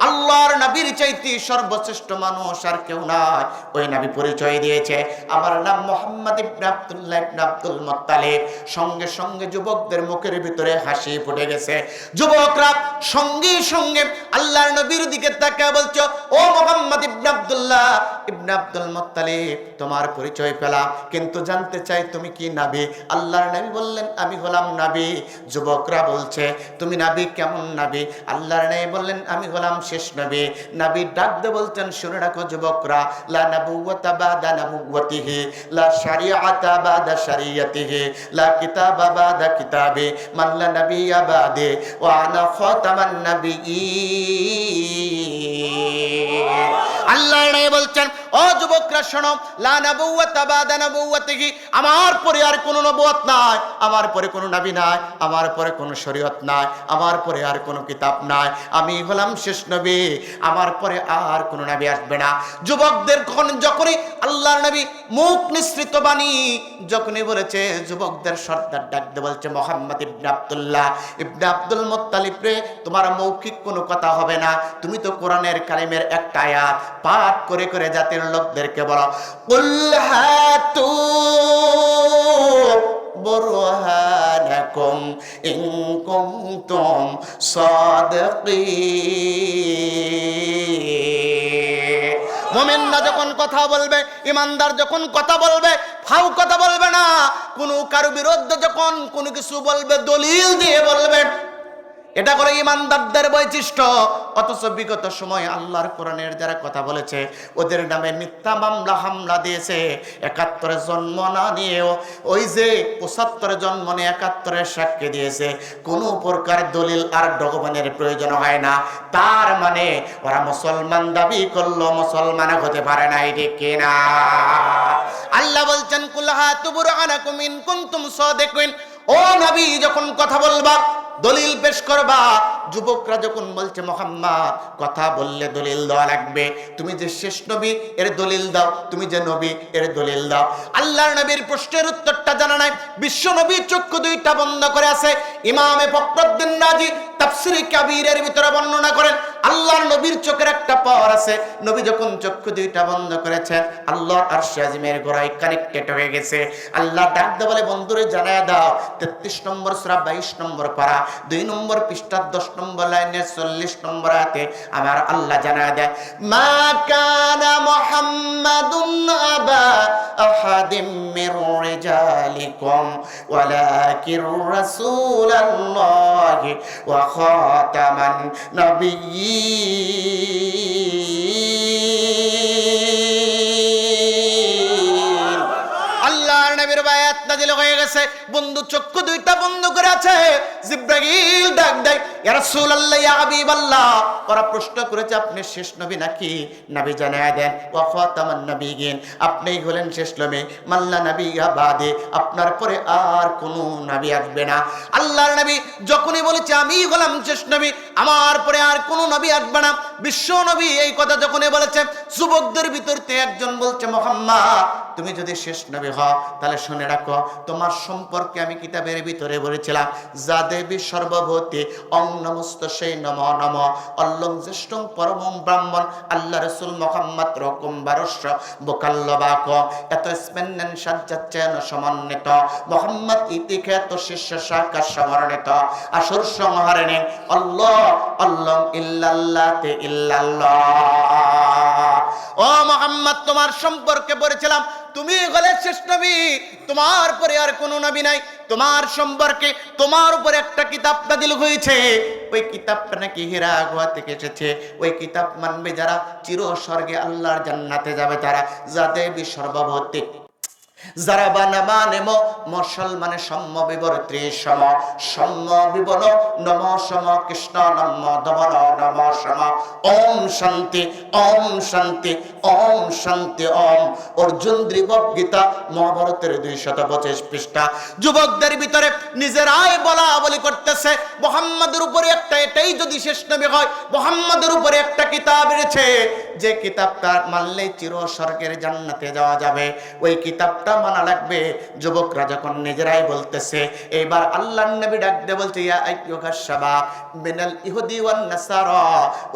আল্লাহর নবীর চাইতে সর্বশ্রেষ্ঠ মানুষ আর কেউ নাই। ওই নবী পরিচয় দিয়েছে, আমার নাম মুহাম্মদ ইবনে আব্দুল্লাহ ইবনে আব্দুল মুত্তালিব। সঙ্গে সঙ্গে যুবকদের মুখের ভিতরে হাসি ফুটে গেছে। যুবকরা সঙ্গে সঙ্গে আল্লাহর নবীর দিকে তাকিয়ে বলছে, ও মুহাম্মদ ইবনে আব্দুল্লাহ ইবনে আব্দুল মুত্তালিব, তোমার পরিচয় পেলাম, কিন্তু জানতে চাই তুমি কি নবী? আল্লাহর নবী বললেন, আমি হলাম নবী। যুবকরা বলছে, তুমি নবী, কেমন নবী? আল্লাহর নবী বললেন, আমি হলাম শেষ নবী। নবী ডাক দিয়ে বলতেন, শুনে রাখো যুবকরা, লা নবুওয়াতা বাদা নবুওয়াতিহি, লা শারিআতা বাদা শারিয়াতিহি, লা কিতাবা বাদা কিতাবি, মান লা নাবিয়্যা বাদে ওয়া আনা খাতামান নাবিয়্যিন। আল্লাহর নবী বলছেন, ও যুবকরা শোনো, লা নবুওয়াতা বাদা নবুওয়াতিহি, আমার পরে আর কোনো নবুয়ত নাই, আমার পরে কোনো নবী নাই, আমার পরে কোনো শরীয়ত নাই, আমার পরে আর কোনো কিতাব নাই, আমি হলাম শেষ নবী, আমার পরে আর কোনো নবী আসবে না। যুবকদের যখনই আল্লাহর নবী মুখ নিঃসৃত বাণী যখনই বলেছে, যুবকদের সর্দার ডাক দিয়ে বলছে, মুহাম্মদ ইবনে আব্দুল্লাহ ইবনে আব্দুল মুত্তালিব রে, তোমার মৌখিক কোনো কথা হবে না, তুমি তো কোরআনের কালিমের একটা আয়াত পাঠ করে করে জাতির লোকদেরকে বলো, কুল হাতু বুরহানাকুম ইন কুনতুম সাদিকিন। মুমিনরা যখন কথা বলবে, ইমানদার যখন কথা বলবে, ফাউ কথা বলবে না। কোনো কারো বিরুদ্ধে যখন কোনো কিছু বলবে, দলিল দিয়ে বলবে। এটা করে ইমানদারদের বৈশিষ্ট্য। অথচ বিগত সময় আল্লাহর কোরআনের যারা কথা বলেছে, ওদের নামে মিথ্যা মামলা হামলা দিয়েছে। ৭১ জন্ম না নিয়েও ওই যে ৭৫ জন্ম নিয়ে ৭১ সাক্ষী দিয়েছে, কোনো প্রকার দলিল আর ডকুমেন্টের প্রয়োজন হয় না। তার মানে ওরা মুসলমান দাবি করলো, মুসলমান হতে পারে না, ঠিক কিনা? আল্লাহ বলছেন, কুল হাতু বুরহানাকুম ইন কুনতুম সাদিকিন। ও নবী, যখন কথা বলবা, দলিল পেশ করবা। যুবকরা যখন বলছে, মুহাম্মদ কথা বললে দলিল দেওয়া লাগবে, তুমি যে শেষ নবী এর দলিল দাও, তুমি যে নবী এর দলিল দাও। আল্লাহর নবীর প্রশ্নের উত্তরটা জানা নাই। বিশ্ব নবীর চক্ষু দুইটা বন্ধ করে আছে। ইমামে ফখরুদ্দীন রাজি তাফসীরে কাবীরের ভিতরে বর্ণনা করেন, আল্লাহর নবীর চোখের একটা পাওয়ার আছে। নবী যখন চক্ষু দুইটা বন্ধ করেছেন, আল্লাহর আরশে আজিমের গোড়ায় কানেক্টেড হয়ে গেছে। আল্লাহ ডাক দিয়ে বলে, বন্ধুরে জানায়া দাও, 33 নম্বর সূরা 22 নম্বর পারা 2 নম্বর পৃষ্ঠা 10 নম্বর লাইনের 40 নম্বর আয়াতে আমার আল্লাহ জানায়া দেয়, মা কানা মুহাম্মাদুন আবা আহাদিম মির রিজালিকুম ওয়ালাকিন রাসূলুল্লাহি ওয়া খাতামান নাবিয়্যিন। আল্লাহর নবীর বায়াত নাযিল হয়ে গেছে। বন্ধু চক্ষু দুইটা বন্ধ করে আছে। জিবরাইল ডাক দেয়, ইয়া রাসূলুল্লাহ, ইয়া হাবিবাল্লাহ। ওরা প্রশ্ন করেছে, আপনি শেষ নবী নাকি? নবী জানায়া দেন, ওয়া খাতামান নাবিয়্যিন, আপনিই হলেন শেষ নবী, মাল্লা নাবিয়্যা বাদে, আপনার পরে আর কোনো নবী আসবে না। আল্লাহর নবী যখনই বলেছে, আমি হলাম শেষ নবী, আমার পরে আর কোনো নবী আসবে না, বিশ্ব নবী এই কথা যখনই বলেছে, যুবকদের ভিতর থেকে একজন বলছে, মুহাম্মদ তুমি যদি শেষ নবী হও, তাহলে শুনে রাখো, তোমার সম্পর্কে আমি কিতাবের ভিতরে বলেছিলাম, যা দেবী সর্বভূতে অং নমস্ত সেই নম নম অল্লং জ্যেষ্ঠং পরমং ব্রাহ্মণ আল্লাহ রাসূল মুহাম্মদ রকম বারস্য বোকাল্লবাক এত স্পেন্নেন সাজ্জাচ্ছেন সমন্বিত মুহাম্মদ ইতিখ্যাত শিষ্য শাখা সমর্ণিত আসর সংহারণে আল্লাহ আল্লাহ ইল্লাল্লাতে ইল্লাল্লাহ। ও মুহাম্মদ, তোমার সম্পর্কে বলেছিলাম তুমি হলে শেষ নবী, তোমার পরে আর কোনো নবী নাই। তোমার সম্পর্কে তোমার উপরে একটা কিতাব নাযিল হয়েছে, ওই কিতাবটা নাকি হীরা গুহা থেকে এসেছে। ওই কিতাব মানবে যারা চির স্বর্গে আল্লাহর জান্নাতে যাবে তারা, যাদের সর্বভৌতিক যারা বানামানে মুসলমানে সম্য বিবর্ত্রী সম সম্য বিবন নম সম কৃষ্ণ নম দমন নম সম ওম শান্তি ওম শান্তি ওম শান্তি ওম। অর্জুন দ্বিবক গীতা মহাভারতের 225 পৃষ্ঠা। যুবকদের ভিতরে নিজেরাই বলা বলি করতেছে, মুহাম্মাদের উপরে একটা, এটাই যদি শেষ নবী হয়, মুহাম্মাদের উপরে একটা কিতাব রয়েছে, যে কিতাবটা মানলে চির স্বর্গের জান্নাতে যাওয়া যাবে। ওই কিতাবটা মানা লাগবে। যুবকরা যখন নিজেরাই বলতেছে, এইবার আল্লাহর নবী ডাক দিয়ে বলছে, ইয়া আইয়ুহাশ শাবাব মিনাল ইহুদি ওয়ান নাসারা,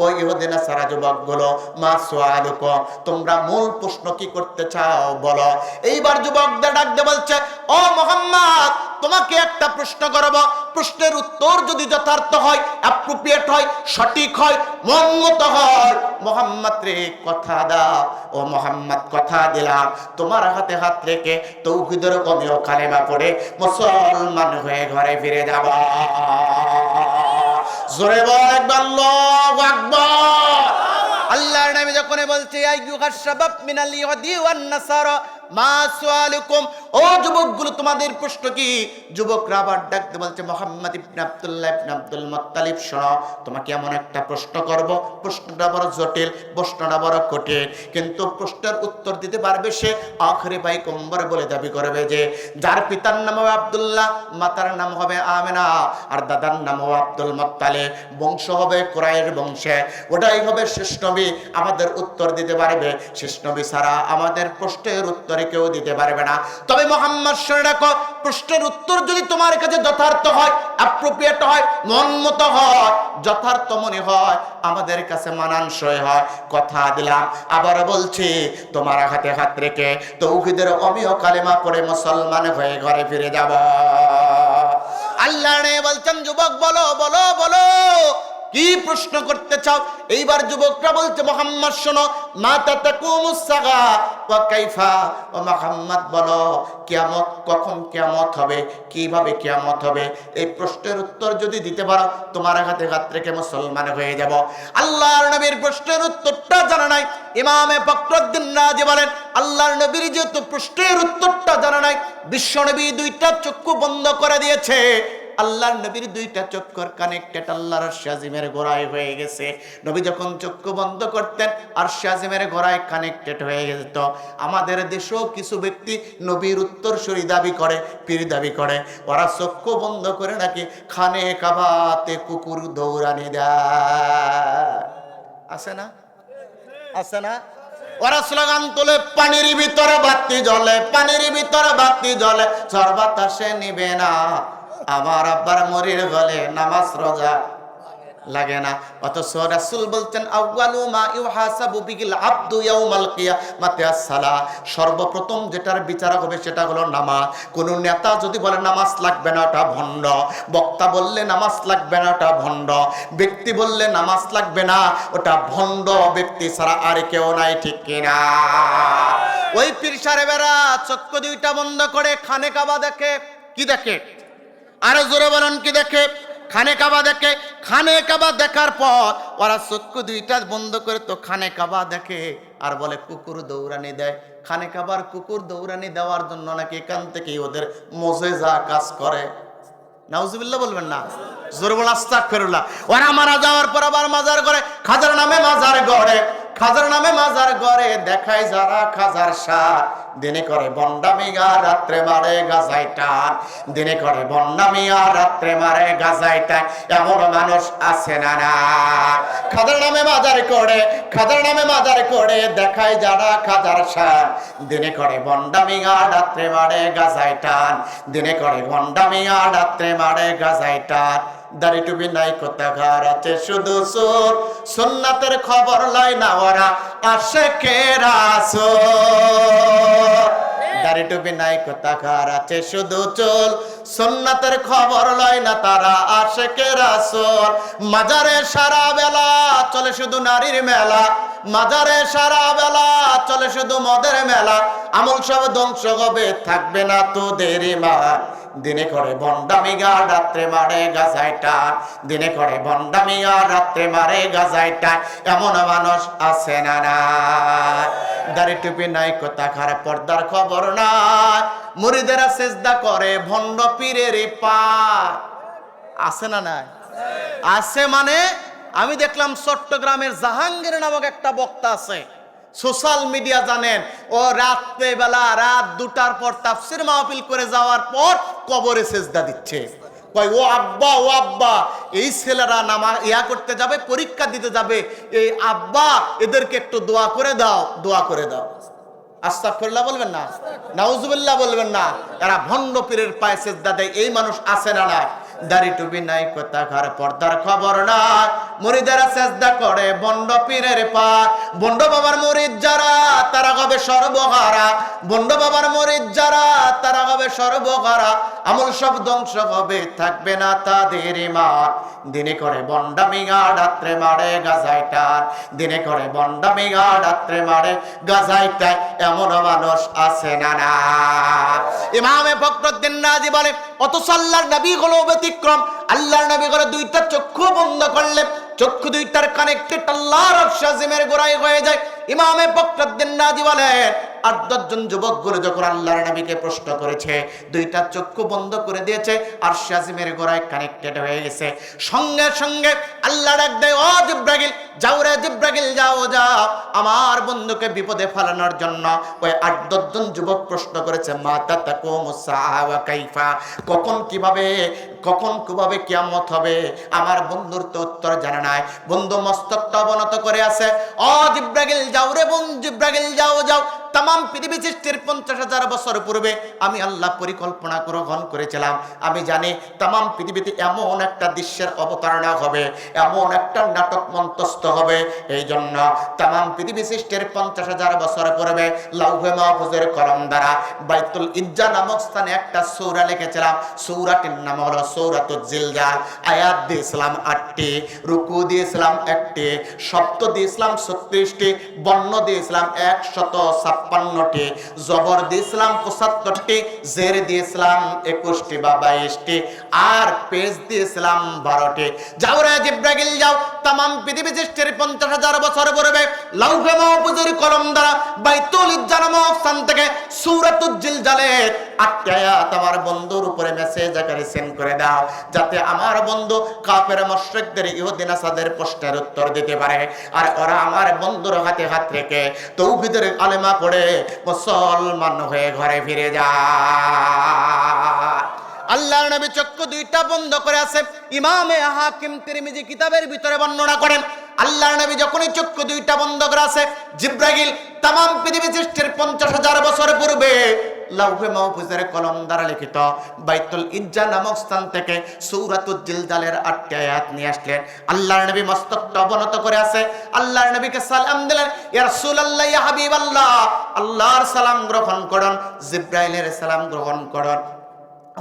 ও ইহুদি নাসারা যুবকগুলো, মা সুআলুকুম, তোমরা মূল প্রশ্ন কি করতে চাও বলো। এইবার যুবকদের ডাক দিয়ে বলছে, ও মুহাম্মদ, তোমাকে একটা প্রশ্ন করব, প্রশ্নের উত্তর যদি যথার্থ হয়, অ্যাপ্রোপ্রিয়েট হয়, সঠিক হয়, মনমত হয়, মুহাম্মদ রে কথা দাও। ও মুহাম্মদ, কথা দিলাম, তোমার হাতে হাত রেখে তাওহীদের কমিও কালেমা পড়ে মুসলমান হয়ে ঘরে ফিরে যাব। জোরে বল একবার আল্লাহু আকবার। আল্লাহর নবী যখন বলছে, আইয়ুহাশ শাবাব মিনাল ইহুদি ওয়ান নাসারা মা সুআলুকুম, ও যুবকগুলো তোমাদের প্রশ্ন কি? যুবকরা আবার ডাকতে বলছে, মুহাম্মদ ইবনে আব্দুল্লাহ ইবনে আব্দুল মুত্তালিব, শোনো, তোমাকে এমন একটা প্রশ্ন করব, প্রশ্নটা বড় জটিল, প্রশ্নটা বড় কঠিন, কিন্তু প্রশ্নের উত্তর দিতে পারবে সে আখরে পয়গম্বর বলে দাবি করবে যে যার পিতার নাম হবে আব্দুল্লাহ, মাতার নাম হবে আমেনা, আর দাদার নাম হবে আব্দুল মুত্তালিব, বংশ হবে কুরাইশ বংশে, ওটাই হবে শেষ নবী, আমাদের উত্তর দিতে পারবে। শেষ নবী ছাড়া আমাদের প্রশ্নের উত্তর কেউ দিতে পারবে না। তবে মুহাম্মদ, শুনে রাখো, প্রশ্নের উত্তর যদি তোমার কাছে যথার্থ হয়, অ্যাপ্রোপ্রিয়েট হয়, মনমত হয়, যথার্থ মনে হয়, আমাদের কাছে মানানসই হয়, কথা দিলাম, আবার বলছি, তোমার হাতে হাত রেখে তাওহীদের অমিয় কালেমা পড়ে মুসলমান হয়ে ঘরে ফিরে যাব। আল্লাহ বলছেন, যুবক বলো বলো বলো, কি প্রশ্ন করতে চাও? এইবার যুবকরা বলছে, মুহাম্মদ শোনো, মাতা তাকুমুস সাগা ওয়া কাইফা, ও মুহাম্মদ বলো, কিয়ামত কখন কিয়ামত হবে, কিভাবে কিয়ামত হবে, এই প্রশ্নের উত্তর যদি দিতে পারো, তোমার হাতে হাত রেখে মুসলমান হয়ে যাব। আল্লাহর নবীর প্রশ্নের উত্তরটা জানা নাই, ইমামে ফখরুদ্দীন রাজি বলেন, আল্লাহর নবীর যেহেতু প্রশ্নের উত্তরটা জানা নাই, বিশ্ব নবী দুইটা চক্ষু বন্ধ করে দিয়েছে, আল্লাহর নবীর দুইটা চক্ষুর কানেক্টেড আল্লাহর আরশ আজিমের গোড়ায় হয়ে গেছে। নবী যখন চক্ষু বন্ধ করতেন, আরশ আজিমের গোড়ায় কানেক্টেড হয়ে যেত। আমাদের দেশেও কিছু ব্যক্তি নবীর উত্তরসূরি দাবি করে, পীর দাবি করে, ওরা চক্ষু বন্ধ করে নাকি খানে কাবাতে কুকুর দৌড়ানি দেয়। আছে না? আছে না? ওরা স্লোগান তোলে, পানির ভিতরে বাতি জ্বলে, পানির ভিতরে বাতি জ্বলে, ঝড় বাতাসে নিবে না, আমার আব্বার মরির গলে নামাজ রোজা লাগে না। অথচ রাসূল বলতেন, আউয়ালু মা ইউহাসাবু বিহিল আবদু ইয়াউমাল কিয়ামাতি আস-সালাহ, সর্বপ্রথম যেটার বিচার হবে সেটা হলো নামাজ। কোন নেতা যদি বলে নামাজ লাগবে না, ওটা ভণ্ড। বক্তা বললে নামাজ লাগবে না, ওটা ভণ্ড। ব্যক্তি বললে নামাজ লাগবে না, ওটা ভণ্ড ব্যক্তি ছাড়া আর কেউ নাই, ঠিক কিনা? ওই পীর সাহেবেরা চক্ষু দুইটা বন্ধ করে খানে কাবা দেখে। কি দেখে? আরো জোরে বলেন, কি দেখে? খানে কাবা দেখে। খানে কাবা দেখার পর ওরা চক্ষু দুইটা বন্ধ করে তো খানে কাবা দেখে, আর বলে কুকুর দৌড়ানি দেয়। খানে কাবার কুকুর দৌড়ানি দেওয়ার জন্য নাকি এখান থেকে ওদের মুজিজা কাজ করে। নাউজুবিল্লাহ বলবেন না? জোরে বল আস্তাগফিরুল্লাহ। ওরা মারা যাওয়ার পর আবার মাজার করে, খাজার নামে মাজার গড়ে, খাজার নামে মাজার গড়ে, দেখায় যারা খাজার সার, দিনে করে বন্ডামি আর রাত্রে মারে গাজাই টান, দিনে করে বন্ডামি আর রাত্রে মারে গাজাই টান, এমন মানুষ আছে না? না, খাজার নামে মাজার করে, খাজার নামে মাজার করে, দেখায় যারা খাজার সার, দিনে করে বন্ডামি আর রাত্রে মারে গাজাই টান, দিনে করে বন্ডামি আর রাত্রে মারে গাজাই টান। দাড়ি টুপি নাই, কোথাকার আছে শুধু সুর, সুন্নাতের খবর লয় না ওরা আশিকে রাসূল। দাড়ি টুপি নাই, কোথাকার আছে শুধু চুল, সুন্নাতের খবর লয় না তারা আশিকে রাসূল। মাজারে সারা বেলা চলে শুধু নারীর মেলা, মাজারে সারা বেলা চলে শুধু মদের মেলা, আমল সব ধ্বংস হবে, থাকবে না তোদের ইমান, দিনে করে বন্ডামি আর রাত্রে মারে গাজাই টান, দিনে করে বন্ডামি আর রাত্রে মারে গাজাই টান, এমন মানুষ আছে না? না, দাড়ি টুপি নাই, কোথাকার পর্দার খবর নাই, মুরিদেরা সেজদা করে ভণ্ড পীরের পায়। আছে না? নাই? আছে। মানে আমি দেখলাম চট্টগ্রামের জাহাঙ্গীর নামক একটা বক্তা আছে, সোশ্যাল মিডিয়া জানেন, ও রাত্রে বেলা রাত 2টার পর তাফসীর মাহফিল করে যাওয়ার পর কবরে সেজদা দিচ্ছে। কয়, ও আব্বা, ও আব্বা, এই ছেলেরা নামা করতে যাবে, পরীক্ষা দিতে যাবে, এই আব্বা এদেরকে একটু দোয়া করে দাও, দোয়া করে দাও। আস্তাগফিরুল্লাহ বলবেন না, নাউজুবিল্লাহ বলবেন না। এরা ভণ্ড পীরের পায়ে সিজদা দেয়, এই মানুষ আছে না না? দাড়ি টুপি নাই, কথা ঘর পর্দার খবর না, মুরিদেরা সিজদা করে ভণ্ড পীরের পায়। ভণ্ড বাবার মুরিদ যারা তারা হবে সর্বহারা, ভণ্ড বাবার মুরিদ যারা তারা হবে সর্বহারা। আমল সব ধ্বংস হবে, থাকবে না তাদের ঈমান। দিনে করে বন্ডামি গা, রাত্রে মারে গাজায় টান। দিনে করে বন্ডামি গা, রাত্রে মারে গাজায় টান। এমন মানুষ আছে না না? ইমামে ফখরুদ্দীন রাজি বলে, অথচ আল্লাহর নবী হলো ব্যতিক্রম। আল্লাহর নবী হলো দুইটা চক্ষু বন্ধ করলে চক্ষু দুইটার কানেক্টেড আল্লাহর আরশ আজিমের গোড়ায় হয়ে যায়। ইমামে ফখরুদ্দীন রাজি বলে, ৮-১০ যুবক গুলো যখন আল্লাহর নবীকে প্রশ্ন করেছে, দুইটা চক্ষু বন্ধ করে দিয়েছে, আরশ আজিমের গোড়ায় কানেক্টেড হয়ে গেছে। সঙ্গে সঙ্গে আল্লাহ ডাক দেয়, ও জিব্রাইল যাও রে, জিব্রাইল যাও যাও, আমার বন্ধুকে বিপদে ফেলানোর জন্য। ওই ৮-১০ যুবক প্রশ্ন করেছে, মাতা তাকুমুস সাআ ওয়া কাইফা, কখন কিভাবে কিয়ামত হবে? আমার বন্ধুর তো উত্তর জানা নাই। বন্ধু মস্তকটা অবনত করে আছে। ও জিব্রাইল যাও রে বোন, জিব্রাইল যাও যাও, তামাম পৃথিবী সৃষ্টির ৫০,০০০ বছর পূর্বে আমি আল্লাহ পরিকল্পনা গ্রহণ করেছিলাম। আমি জানি তামাম পৃথিবীতে এমন একটা দৃশ্যের অবতারণা হবে, এমন একটা নাটক মঞ্চস্থ হবে। এই জন্য তামাম পৃথিবী সৃষ্টির ৫০,০০০ বছর পূর্বে লাউহে মাহফুজের কলম দ্বারা বাইতুল ইজ্জা নামক স্থানে একটা সূরা লিখেছিলাম। সূরাটির নাম হলো সূরাতুল জিলজাল। আয়াত দিয়েছিলাম ৮টি, রুকু দিয়েছিলাম ১টি, শব্দ দিয়েছিলাম ৩৬টি, বর্ণ দিয়েছিলাম ১৫৬টি, জবর দিয়েছিলাম ৭৫টি, জের দিয়েছিলাম ২১টি বা ২২টি, আর পেজ দিয়েছিলাম ১২টি। যাও রে জিব্রাইল যাও, তামাম পৃথিবী সৃষ্টির ৫০,০০০ বছর পূর্বে লাউহে মাহফুজের কলম দ্বারা বাইতুল ইজ্জা নামক স্থান থেকে সূরাতুল জিলজালের ৮টি আয়াত আমার বন্ধুর উপরে মেসেজ আকারে সেন্ড করে দাও, যাতে আমার বন্ধু কাফের মুশরিকদের ইহুদি নাসাদের প্রশ্নের উত্তর দিতে পারে। আর ওরা আমার বন্ধুর হাতে হাত রেখে তাওহীদের কালেমা পড়ে মুসলমান হয়ে ঘরে ফিরে যায়। আল্লাহর নবী চক্ষু দুইটা বন্ধ করে আছে। ইমামে হাকিম তিরমিজি কিতাবের ভিতরে বর্ণনা করেন, আল্লাহর নবী যখনই চক্ষু দুইটা বন্ধ করে আছে, জিব্রাইল তামাম পৃথিবী সৃষ্টির ৫০,০০০ বছর পূর্বে লাউহে মাহফুজের কলম দ্বারা লিখিত বাইতুল ইজ্জা নামক স্থান থেকে সূরাতুল জিলজালের ৮টি আয়াত নিয়ে আসলেন। আল্লাহর নবী মস্তকটা অবনত করে আছে। আল্লাহর নবীকে সালাম দিলেন, ইয়া রাসূলুল্লাহ, ইয়া হাবিবাল্লাহ, আল্লাহর সালাম গ্রহণ করুন, জিব্রাইলের সালাম গ্রহণ করুন।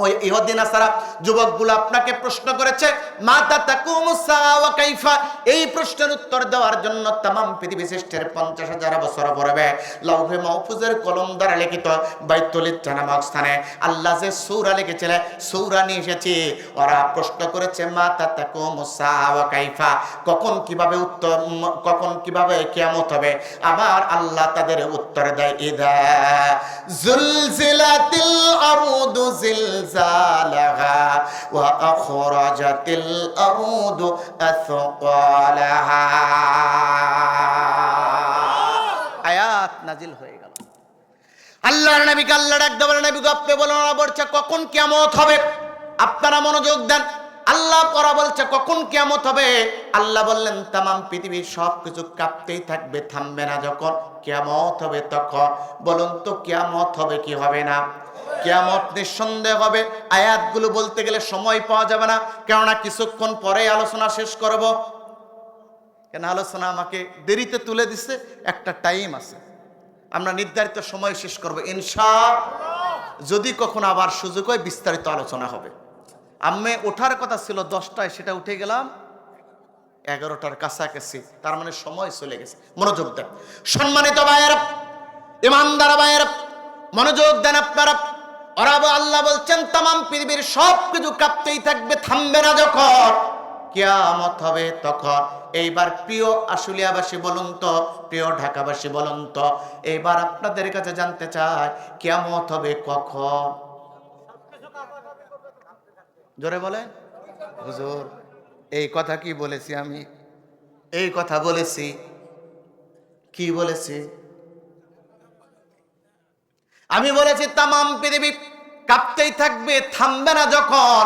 ওই ইহুদি নাসারা যুবকগুলো আপনাকে প্রশ্ন করেছে, মাতা তাকুমুস সাআ ওয়া কাইফা, এই প্রশ্নের উত্তর দেওয়ার জন্য তামাম পৃথিবী সৃষ্টির ৫০,০০০ বছর পূর্বে লাউহে মাহফুজের কলম দ্বারা লিখিত বাইতুল ইজ্জা নামক স্থানে আল্লাহ যে সূরা লিখেছিলেন, সূরা নিয়ে এসেছি। ওরা প্রশ্ন করেছে, মাতা তাকুমুস সাআ ওয়া কাইফা, কখন কিভাবে কিয়ামত হবে? আমার আল্লাহ তাদের উত্তর দেয়, ইদা জুলজিলাতিল আরদু জিলজালাহা ওয়া আখরাজাতিল আরদু আথকালাহা। আয়াত নাজিল হয়ে গেল। আল্লাহর নবীকে আল্লাহ ডাক দেবেন, নবী গো আপনি বলুন, ওরা বলছে কখন কিয়ামত হবে? আপনারা মনোযোগ দেন। আল্লাহ পরা বলছে কখন কিয়ামত হবে? আল্লাহ বললেন তামাম পৃথিবীর সবকিছু কাঁপতেই থাকবে, থামবে না। যখন কিয়ামত হবে তখন। বলুন তো কিয়ামত হবে কি হবে না? কিয়ামত নিঃসন্দেহ হবে। আয়াতগুলো বলতে গেলে সময় পাওয়া যাবে না, কেননা কিছুক্ষণ পরে আলোচনা শেষ করব। কেন আলোচনা আমাকে দেরিতে তুলে দিছে, একটা টাইম আছে, আমরা নির্ধারিত সময় শেষ করব ইনশাআল্লাহ। যদি কখনো আবার সুযোগ হয় বিস্তারিত আলোচনা হবে। আমি ওঠার কথা ছিল 10টায়, সেটা উঠে গেলাম 11টার কাছাকাছি, তার মানে সময় চলে গেছে। মনোযোগ দেন সম্মানিত ভাইয়েরা, ইমানদার ভাইয়েরা, মনোযোগ দেন আপনারা। ওরা আল্লাহ বলছেন তামাম পৃথিবীর সব কিছু কাঁপতেই থাকবে, থামবে না যখন কিয়ামত হবে তখন। এইবার প্রিয় আশুলিয়াবাসী বলুন তো, প্রিয় ঢাকাবাসী বলুন তো, এইবার আপনাদের কাছে জানতে চাই কিয়ামত হবে কখন? জোরে বলেন হুজুর। এই কথা কি বলেছি আমি? এই কথা বলেছি? কি বলেছি? আমি বলেছি তামাম পৃথিবী কাঁপতেই থাকবে, থামবে না যখন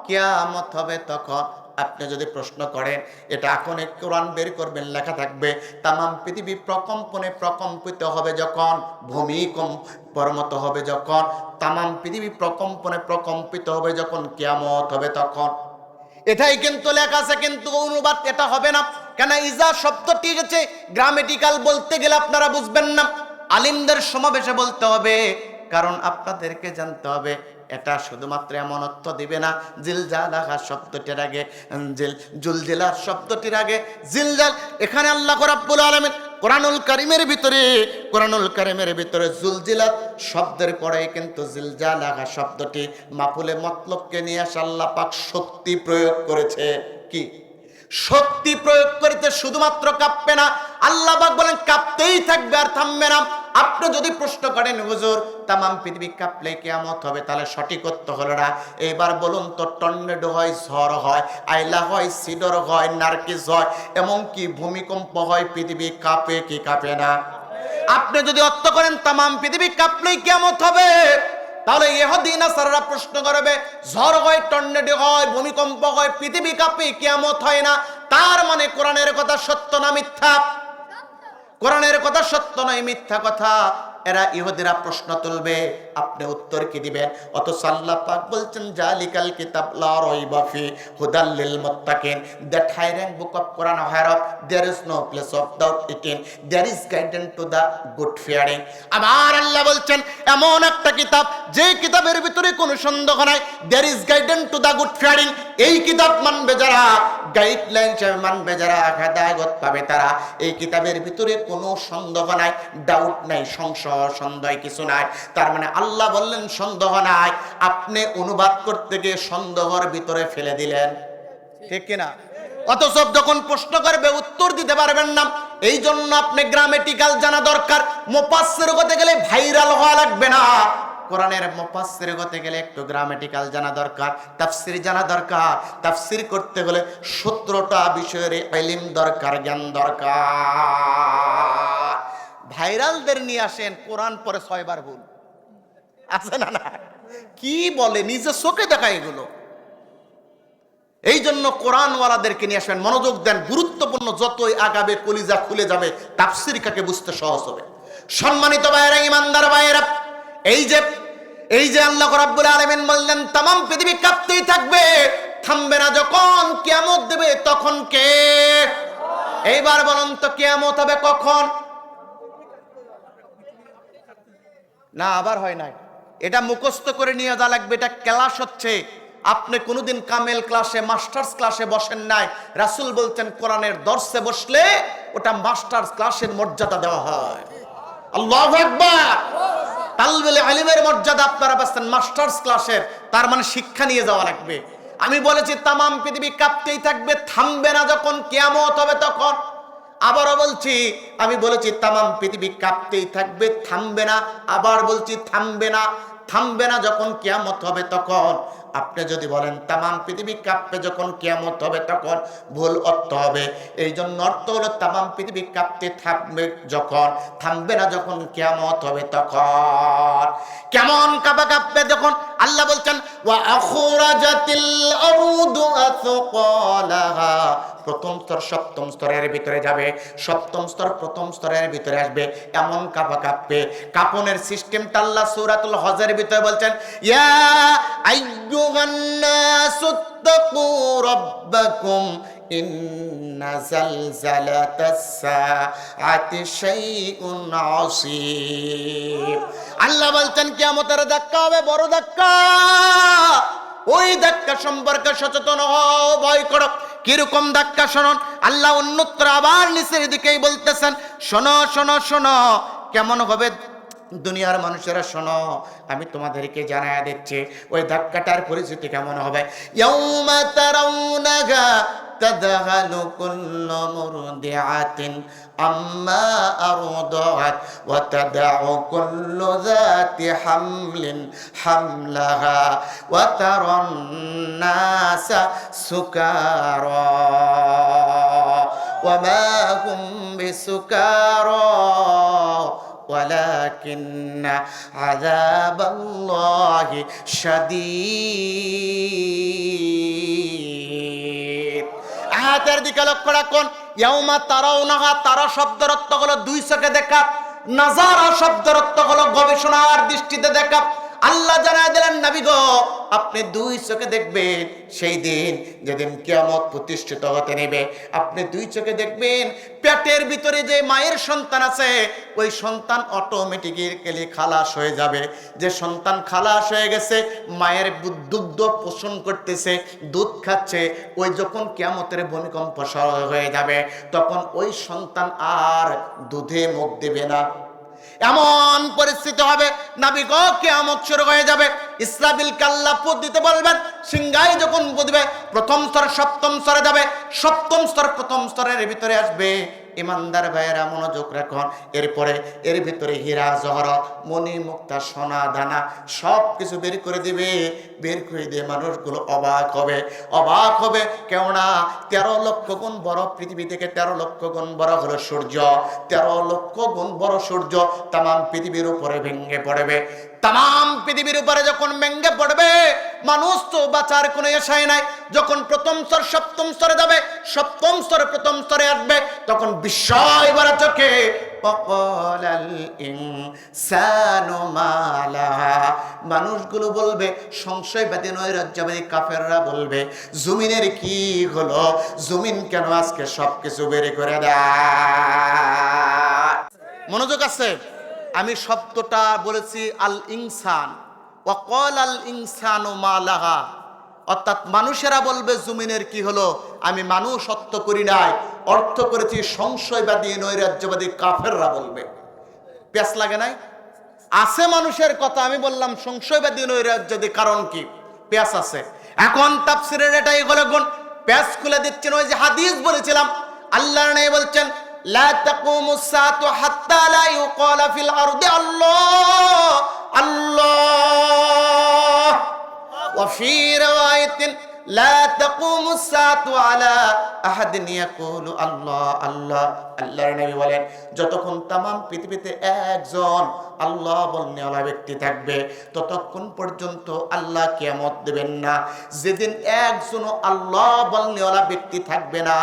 কিয়ামত হবে তখন। আপনি যদি প্রশ্ন করেন, এটা এখন কোরআন বের করবেন, লেখা থাকবে তামাম পৃথিবী প্রকম্পনে প্রকম্পিত হবে যখন, ভূমিকম্পের মতো হবে যখন, তামাম পৃথিবী প্রকম্পনে প্রকম্পিত হবে যখন, কিয়ামত হবে তখন। এটাই কিন্তু লেখা আছে, কিন্তু অনুবাদ এটা হবে না। কেন? ইজা শব্দটি হচ্ছে গ্রামেটিক্যাল, বলতে গেলে আপনারা বুঝবেন না, আলিমদের সমাবেশে বলতে হবে। কারণ আপনাদেরকে জানতে হবে এটা শুধুমাত্র এমন অর্থ দিবে না জিলজালাহা শব্দটির আগে জুলজিলা শব্দটির আগে জিলজাল। এখানে আল্লাহ রাব্বুল আলামিন কোরআনুল কারীমের ভিতরে জুলজিলাত শব্দের পরে কিন্তু জিলজালাহা শব্দটি মাফুলে মতলবকে নিয়ে আসে আল্লাহ পাক শক্তি প্রয়োগ করেছে। কি শক্তি প্রয়োগ করেছে? শুধুমাত্র কাঁপবে না, আল্লাহ পাক বলেন কাঁপতেই থাকবে আর থামবে না। আপনি যদি প্রশ্ন করেন হুজুর তামাম পৃথিবী কাঁপলে কিয়ামত হবে, তাহলে সঠিক উত্তর হলো না। এবার বলুন তো, টর্নেডো হয়, ঝড় হয়, আইলা হয়, সিডর হয়, নার্কিস হয়, এমনকি ভূমিকম্প হয়, পৃথিবী কাঁপে কি কাঁপে না? আপনি যদি অর্থ করেন তামাম পৃথিবী কাঁপলেই কিয়ামত হবে, তাহলে ইহুদি নাসারারা প্রশ্ন করবে ঝড় হয়, টর্নেডো হয়, ভূমিকম্প হয়, পৃথিবী কাঁপে, কিয়ামত হয় না, তার মানে কোরআনের কথা সত্য না মিথ্যা? কোরআনের কথা সত্য নয়, মিথ্যা কথা। এরা ইহুদিরা প্রশ্ন তুলবে, আপনি উত্তর কি দিবেন? অথচ আল্লাহ পাক বলছেন জালিকাল কিতাব লা রাইবা ফি হুদাল লিল মুত্তাকিন, দ্যাট হাইরেন book of Quran whereof there is no place of doubt in, there is guidance to the good fearing. আবার আল্লাহ বলছেন এমন একটা কিতাব যে কিতাবের ভিতরে কোনো সন্দেহ নাই, there is guidance to the good fearing. এই কিতাব মানবে যারা, গাইডলাইন মানবে যারা, হেদায়েত পাবে তারা। এই কিতাবের ভিতরে কোনো সন্দেহ নাই, ডাউট নাই, সংশয় সন্দেহ কিছু নাই। তার মানে আল্লাহ বললেন সন্দেহ নাই, আপনি অনুবাদ করতে গিয়ে সন্দেহের ভিতরে ফেলে দিলেন, ঠিক কিনা? অথচ যখন প্রশ্ন করবে উত্তর দিতে পারবেন না। এই জন্য আপনি গ্রামেটিক্যাল জানা দরকার। মুফাসসির হতে গেলে ভাইরাল হওয়া লাগবে না, কোরআনের মুফাসসির হতে গেলে একটু গ্রামেটিক্যাল জানা দরকার, তাফসীর জানা দরকার। তাফসীর করতে গেলে 17টা বিষয়ের ইলম দরকার, জ্ঞান দরকার। ভাইরালদের নিয়ে আসেন, কোরআন পরে 6 বার ভুল আছে না? না, কি বলে, নিজে চোখে দেখা এগুলো। এই জন্য কোরআনওয়ালাদেরকে নিয়ে আসবেন, মনোযোগ দেন, গুরুত্বপূর্ণ। যতই আগাবে কলিজা খুলে যাবে, তাফসীর কাকে বুঝতে সহজ হবে। সম্মানিত ভাইয়েরা, ইমানদার ভাইয়েরা, এই যে আল্লাহ রাব্বুল আলামিন বললেন তামাম পৃথিবী কাঁপতেই থাকবে, থামবে না যখন, কিয়ামত দেবে তখন কে? এইবার বলুন তো, কিয়ামত হবে কখন? না, আবার হয় নাই, এটা মুখস্থ করে নিয়ে যা লাগবে। এটা ক্লাস হচ্ছে, আপনি কোনোদিন কামেল ক্লাসে, মাস্টার্স ক্লাসে বসেন নাই। রাসূল বলছেন কোরআনের দর্সে বসলে ওটা মাস্টার্স ক্লাসের মর্যাদা দেওয়া হয়। আল্লাহু আকবার। তালবেল ইলমের মর্যাদা আপনারা পাচ্ছেন মাস্টার্স ক্লাসের, তার মানে শিক্ষা নিয়ে যাওয়া লাগবে। আমি বলেছি তামাম পৃথিবী কাঁপতেই থাকবে, থামবে না যখন, কিয়ামত হবে তখন। আবারও বলছি, আমি বলেছি তামাম পৃথিবী কাঁপতেই থাকবে, থামবে না। আবার বলছি থামবে না যখন, কিয়ামত হবে তখন। আপনি যদি বলেন তামাম পৃথিবী কাঁপবে যখন, কিয়ামত হবে তখন, ভুল অর্থ হবে। এই জন্য অর্থ হলো তামাম পৃথিবী কাঁপতে থাকবে যখন, থামবে না যখন, কিয়ামত হবে তখন। কেমন কাঁপবে যখন? আল্লাহ বলছেন ওয়া আখরাজাতিল আরদু আথকালাহা, প্রথম স্তর সপ্তম স্তরের ভিতরে যাবে, সপ্তম স্তর প্রথম স্তরের ভিতরে আসবে, এমন কাঁপবে। কাঁপনের সিস্টেমটা আল্লাহ সূরাতুল হজের ভিতরে বলছেন ইয়া আইয়ুহান নাসুত্তাকু রাব্বাকুম ইন্না জালজালাতাস সাআতি শাইউন আসীম। আল্লাহ বলছেন কিয়ামতের ধাক্কা হবে, বড় ধাক্কা। ওই ধাক্কা সম্পর্কে সচেতন হও, ভয় করো। কিরকম ধাক্কা শুনুন, আল্লাহ অন্যত্র আবার নিচের দিকেই বলতেছেন শোনো শোনো শোনো, কেমন হবে দুনিয়ার মানুষেরা শোনো, আমি তোমাদেরকে জানায়া দিচ্ছি ওই ধাক্কাটার পরিস্থিতি কেমন হবে। ইয়াউমা তারাউনাহা তাযহালু কুল্লু মুরদিআতিন আম্মা আরদাআত ওয়া তাদউ কুল্লু যাতি হামলিন হামলাহা ওয়া তারান নাসা সুকারা ওয়া মা হুম বিসুকারা ওয়ালাকিন্না আযাবাল্লাহি শাদীদ। আয়াতের দিকে লক্ষ্য রাখুন। ইয়াউমা তারাউনাহা, তারা শব্দের অর্থ হলো দুই চোখে দেখা, নাজারা শব্দের অর্থ হলো গবেষণার দৃষ্টিতে দেখা। আল্লাহ জানায় দিলেন, নবী গো আপনি দুই চোখে দেখবেন সেই দিন যেদিন কিয়ামত প্রতিষ্ঠিত হতে নেবে। আপনি দুই চোখে দেখবেন পেটের ভিতরে যে মায়ের সন্তান আছে ওই সন্তান অটোমেটিক্যালি খালাস হয়ে যাবে। যে সন্তান খালাস হয়ে গেছে, মায়ের দুগ্ধ পোষণ করতেছে, দুধ খাচ্ছে, ওই যখন কিয়ামতের ভূমিকম্প হয়ে যাবে তখন ওই সন্তান আর দুধে মুখ দেবে না। এমন পরিস্থিতি হবে, নবী গো কিয়ামত শুরু হয়ে যাবে। ইসরাফিল কাল্লা ফুঁক দিতে বলবেন, সিংহায় যখন বুঝবে প্রথম স্তর সপ্তম স্তরে যাবে, সপ্তম স্তর প্রথম স্তরের ভিতরে আসবে। ইমানদার ভাইয়েরা মনোযোগ রাখুন। এরপরে এর ভিতরে হীরা জহরত মণি মুক্তা সোনা দানা সব কিছু বের করে দিবে। বের করে দিয়ে মানুষগুলো অবাক হবে, অবাক হবে। কেননা 13 লক্ষ গুণ বড় পৃথিবী থেকে 13 লক্ষ গুণ বড় হলো সূর্য। 13 লক্ষ গুণ বড় সূর্য তাম পৃথিবীর উপরে ভেঙে পড়বে। তাম পৃথিবীর উপরে যখন ভেঙে পড়বে, মানুষ তো বাঁচার কোনো আশাই নাই। যখন প্রথম স্তর সপ্তম স্তরে যাবে, সপ্তম স্তরে প্রথম স্তরে আসবে, তখন বিস্ময় ভরা চোখে ওয়াকালাল ইনসানু মা লাহা, মানুষগুলো বলবে, সংশয়বাদী নৈরাজ্যবাদী কাফেররা বলবে, জমিনের কি হলো, জমিন কেন আজকে সবকিছু বের করে দেয়। মনোযোগ আছে? আমি শব্দটা বলেছি আল ইনসান, ওয়াকালাল ইনসানু মা লাহা, অর্থাৎ মানুষেরা বলবে জমিনের কি হলো। আমি মানুষ অর্থ করি নাই, অর্থ করেছি সংশয়বাদী নৈরাজ্যবাদী কাফেররা বলবে। পেঁচ লাগে নাই? আছে মানুষের কথা, আমি বললাম সংশয়বাদী নৈরাজ্যবাদী, কারণ কি? পেঁচ আছে। এখন তাফসীরের এটাই হলো গুণ, পেঁচ খুলে দিচ্ছেন। ওই যে হাদিস বলেছিলাম, আল্লাহর নবী বলছেন লা তাকুমুস সাআতু হাত্তা লা ইউকালা ফিল আরদি আল্লাহ আল্লাহ, ওয়া ফি রাওয়ায়াতিন লা তাকুমুস সাআতু আলা আহাদিন ইয়াকুলু আল্লাহ আল্লাহ। আল্লাহর নবী বলেন, যতক্ষণ তামাম পৃথিবীতে একজন আল্লাহ বলনেওয়ালা ব্যক্তি থাকবে ততক্ষণ পর্যন্ত আল্লাহ কিয়ামত দেবেন না। যেদিন একজন আল্লাহ বলনেওয়ালা ব্যক্তি থাকবে না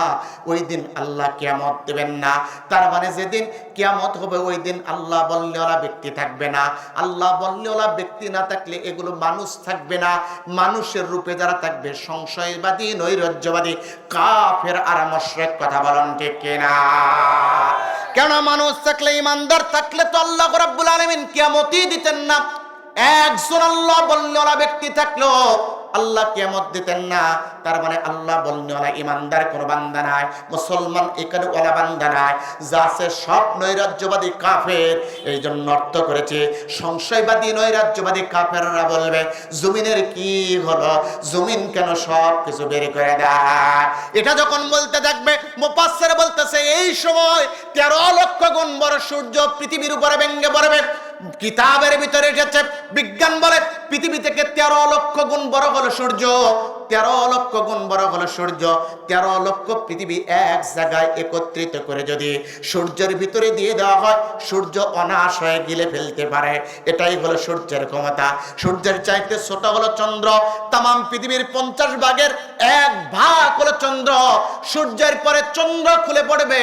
ওই দিন আল্লাহ কিয়ামত দেবেন না। তার মানে যেদিন কিয়ামত হবে ওই দিন আল্লাহ বলনেওয়ালা ব্যক্তি থাকবে না। আল্লাহ বলনেওয়ালা ব্যক্তি না থাকলে এগুলো মানুষ থাকবে না। মানুষের রূপে যারা থাকবে সংশয়বাদী নৈরাজ্যবাদী কাফের আর মুশরিক। কথা বলেন ঠিক কিনা? কেন মানুষ থাকলে, ইমানদার থাকলে তো আল্লাহ রাব্বুল আলামিন কিয়ামতই দিতেন না। একজন আল্লাহ বলনেওয়ালা ব্যক্তি থাকলো আল্লাহ কিয়ামত দিতেন না। তার মানে আল্লাহ বলনেওয়ালা ইমানদার কোনো বান্দা নাই, মুসলমান এখানে ওয়ালা বান্দা নাই, যা আছে সব নৈরাজ্যবাদী কাফের। এই জন্য অর্থ করেছে সংশয়বাদী নৈরাজ্যবাদী কাফেররা বলবে জমিনের কি হলো, জমিন কেন সব কিছু বের করে দেয়। এটা যখন বলতে থাকবে, মুফাসসির বলতেছে এই সময় 13 লক্ষ গুণ বড় সূর্য পৃথিবীর উপরে ভেঙে পড়বে। কিতাবের ভিতরে এসেছে, বিজ্ঞান বলে পৃথিবী থেকে 13 লক্ষ গুণ বড় হলো সূর্য। 13 লক্ষ গুণ বড় হলো সূর্য। 13 লক্ষ পৃথিবী এক জায়গায় একত্রিত করে যদি সূর্যের ভিতরে দিয়ে দেওয়া হয়, সূর্য অনায়াস হয়ে গিলে ফেলতে পারে। এটাই হলো সূর্যের ক্ষমতা। সূর্যের চাইতে ছোট হলো চন্দ্র। তামাম পৃথিবীর 50 ভাগের 1 ভাগ হলো চন্দ্র। সূর্যের পরে চন্দ্র খুলে পড়বে,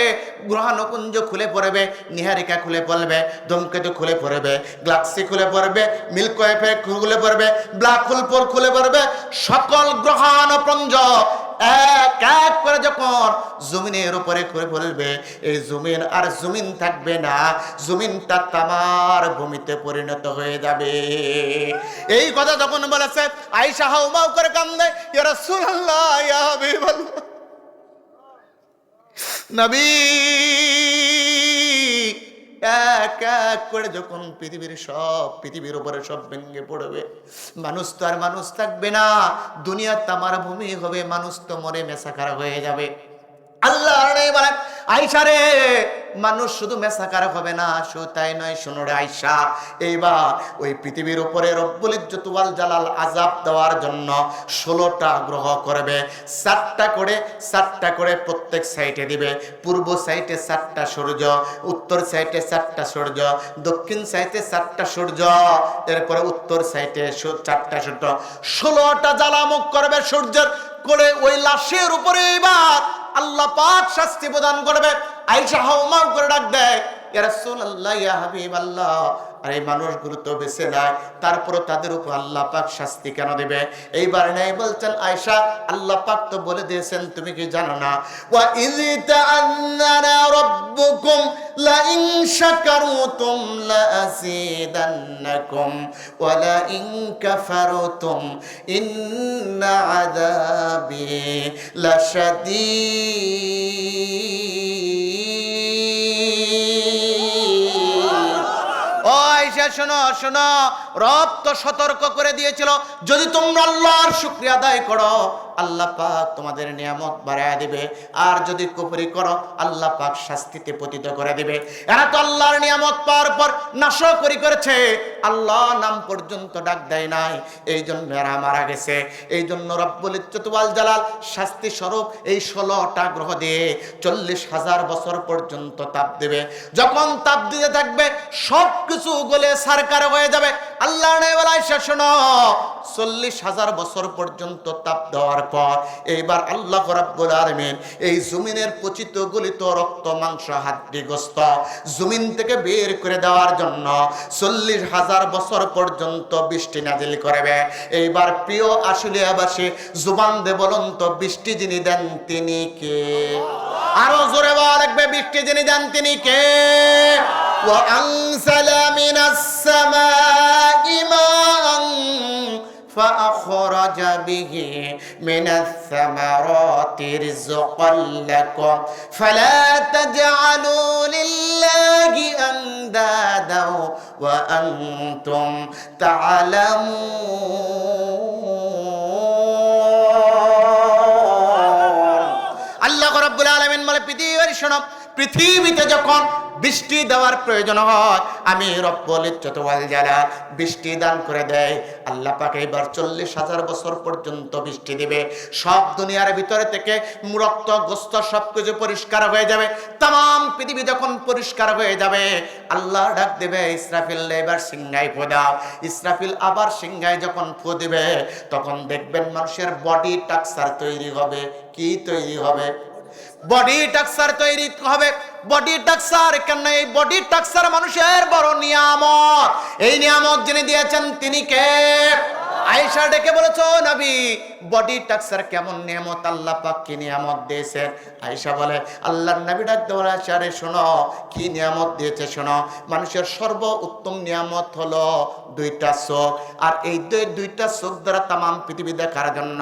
গ্রহাণুপুঞ্জ খুলে পড়বে, নীহারিকা খুলে পড়বে, ধূমকেতু খুলে পড়বে, গ্যালাক্সি খুলে পড়বে, মিল্কি ওয়ে খুলে পড়বে, ব্ল্যাক হোল খুলে পড়বে। সকল গ্রহাণুপুঞ্জ এক এক করে যখন জমিনের উপরে করে পড়বে, এই জমিন আর জমিন থাকবে না, জমিনটা তামার ভূমিতে পরিণত হয়ে যাবে। এই কথা যখন বলেছে আয়েশা হাউমাউ করে কান্দে, ইয়া রাসূলুল্লাহ, ইয়া হাবিবাল্লাহ, নবী। এক এক করে যখন পৃথিবীর উপরে সব ভেঙে পড়বে, মানুষ তো আর মানুষ থাকবে না, দুনিয়া তামার ভূমি হবে, মানুষ তো মরে মেসাকার হয়ে যাবে। আল্লাহ বলেন আয়েশা রে, মানুষ শুধু মেসাকার হবে না, শুধু তাই নয়, শোনো রে আয়েশা, এইবার ওই পৃথিবীর উপরে রব্বুল ইজ্জত ওয়াল জালাল আযাব দেওয়ার জন্য 16টা গ্রহ করবে। 4টা করে প্রত্যেক সাইডে দিবে। পূর্ব সাইডে 4টা সূর্য, উত্তর সাইডে 4টা সূর্য, দক্ষিণ সাইডে 4টা সূর্য, এরপরে উত্তর সাইডে 4টা সূর্য। 16টা জ্বালামুখ করবে সূর্যের করে। ওই লাশের উপরে এবার আল্লাহ পাক শাস্তি প্রদান করবে। আয়েশা হাউমাউ করে ডাক দেয়, ইয়া রাসূলুল্লাহ, ইয়া হাবিবাল্লাহ, আর এই মানুষগুলো তো বেঁচে নাই, তারপরে তাদের উপর আল্লাহ পাক শাস্তি কেন দেবে? এইবার নাই বলছেন আয়েশা, আল্লাহ পাক তো বলে দিয়েছেন, তুমি কি জানো না? ওয়া ইয তাআন্নানা রাব্বুকুম লা ইন শাকারতুম লা আযীদান্নাকুম ওয়া লা ইন কাফারতুম ইন্না আযাবি লাশাদীদ। ও আয়েশা, শোনো শোনো, রব তো সতর্ক করে দিয়েছিল, যদি তোমরা আল্লাহর শুকরিয়া আদায় করো আল্লাহ পাক তোমাদের নিয়ামত বাড়ায় দিবে, আর যদি কুফরি করো আল্লাহ পাক শাস্তিতে পতিত করে দিবে। এরা তো আল্লাহর নিয়ামত পাওয়ার পর নাশকরি করেছে, আল্লাহ নাম পর্যন্ত ডাক দেয় নাই, এই জন্য এরা মারা গেছে। এই জন্য রব্বুল ইজ্জত ওয়াল জালাল শাস্তি স্বরূপ এই 16টা গ্রহ দিয়ে 40,000 বছর পর্যন্ত তাপ দেবে। যখন তাপ দিতে থাকবে সব কিছু গলে সারকার হয়ে যাবে। আল্লাহ নেই বলায় শোনো, 40,000 বছর পর্যন্ত তাপ দেওয়ার পর এইবার আল্লাহ রাব্বুল আলামিন এই জমিনের পচিত গলিত রক্ত মাংস হাড্ডি গোস্ত জমিন থেকে বের করে দেওয়ার জন্য 40,000 বছর পর্যন্ত বৃষ্টি নাজিল করবে। এইবার প্রিয় আশুলিয়াবাসী, জুবান দে বলুন তো, বৃষ্টি যিনি দেন তিনি কে? আরো জোরে বলা লাগবে, বৃষ্টি যিনি দেন তিনি কে? ওয়া আনসালা মিনাস সামাই মাআন فأخرج به من الثمرات رزقا لكم فلا تجعلوا لله أندادا وأنتم تعلمون। আল্লাহ রাব্বুল আলামিন বলে, পৃথিবীর শোনো, পৃথিবীতে যখন বৃষ্টি দেওয়ার প্রয়োজন হয় আমি রব্বুল ইজ্জত ওয়াল জালাল বৃষ্টি দান করে দেয়। আল্লাহ পাক এবার 40,000 বছর পর্যন্ত বৃষ্টি দিবে। সব দুনিয়ার ভিতরে থেকে রক্ত গোস্ত সবকিছু পরিষ্কার হয়ে যাবে। তাম পৃথিবী যখন পরিষ্কার হয়ে যাবে আল্লাহ ডাক দেবে, ইসরাফিল এবার সিংহায় ফু দাও। ইসরাফিল আবার সিংহায় যখন ফু দিবে তখন দেখবেন মানুষের বডি স্ট্রাকচার তৈরি হবে। কি তৈরি হবে? বডি স্ট্রাকচার তৈরি হবে। বডি স্ট্রাকচার কেন? এই বডি স্ট্রাকচার মানুষের বড় নিয়ামত। এই নিয়ামত যিনি দিয়েছেন তিনি কে? আয়েশা ডেকে বলেছো, নবী বডি স্ট্রাকচার কেমন নিয়ামত? আল্লাহ পাক কি নিয়ামত দিয়েছেন? আয়েশা বলে, আল্লাহর নবী ডাক দেওয়া, আরে শোনো কি নিয়ামত দিয়েছে শোনো। মানুষের সর্ব উত্তম নিয়ামত হলো 2টা চোখ, আর এই দুইটা চোখ দ্বারা তামাম পৃথিবী দেখার জন্য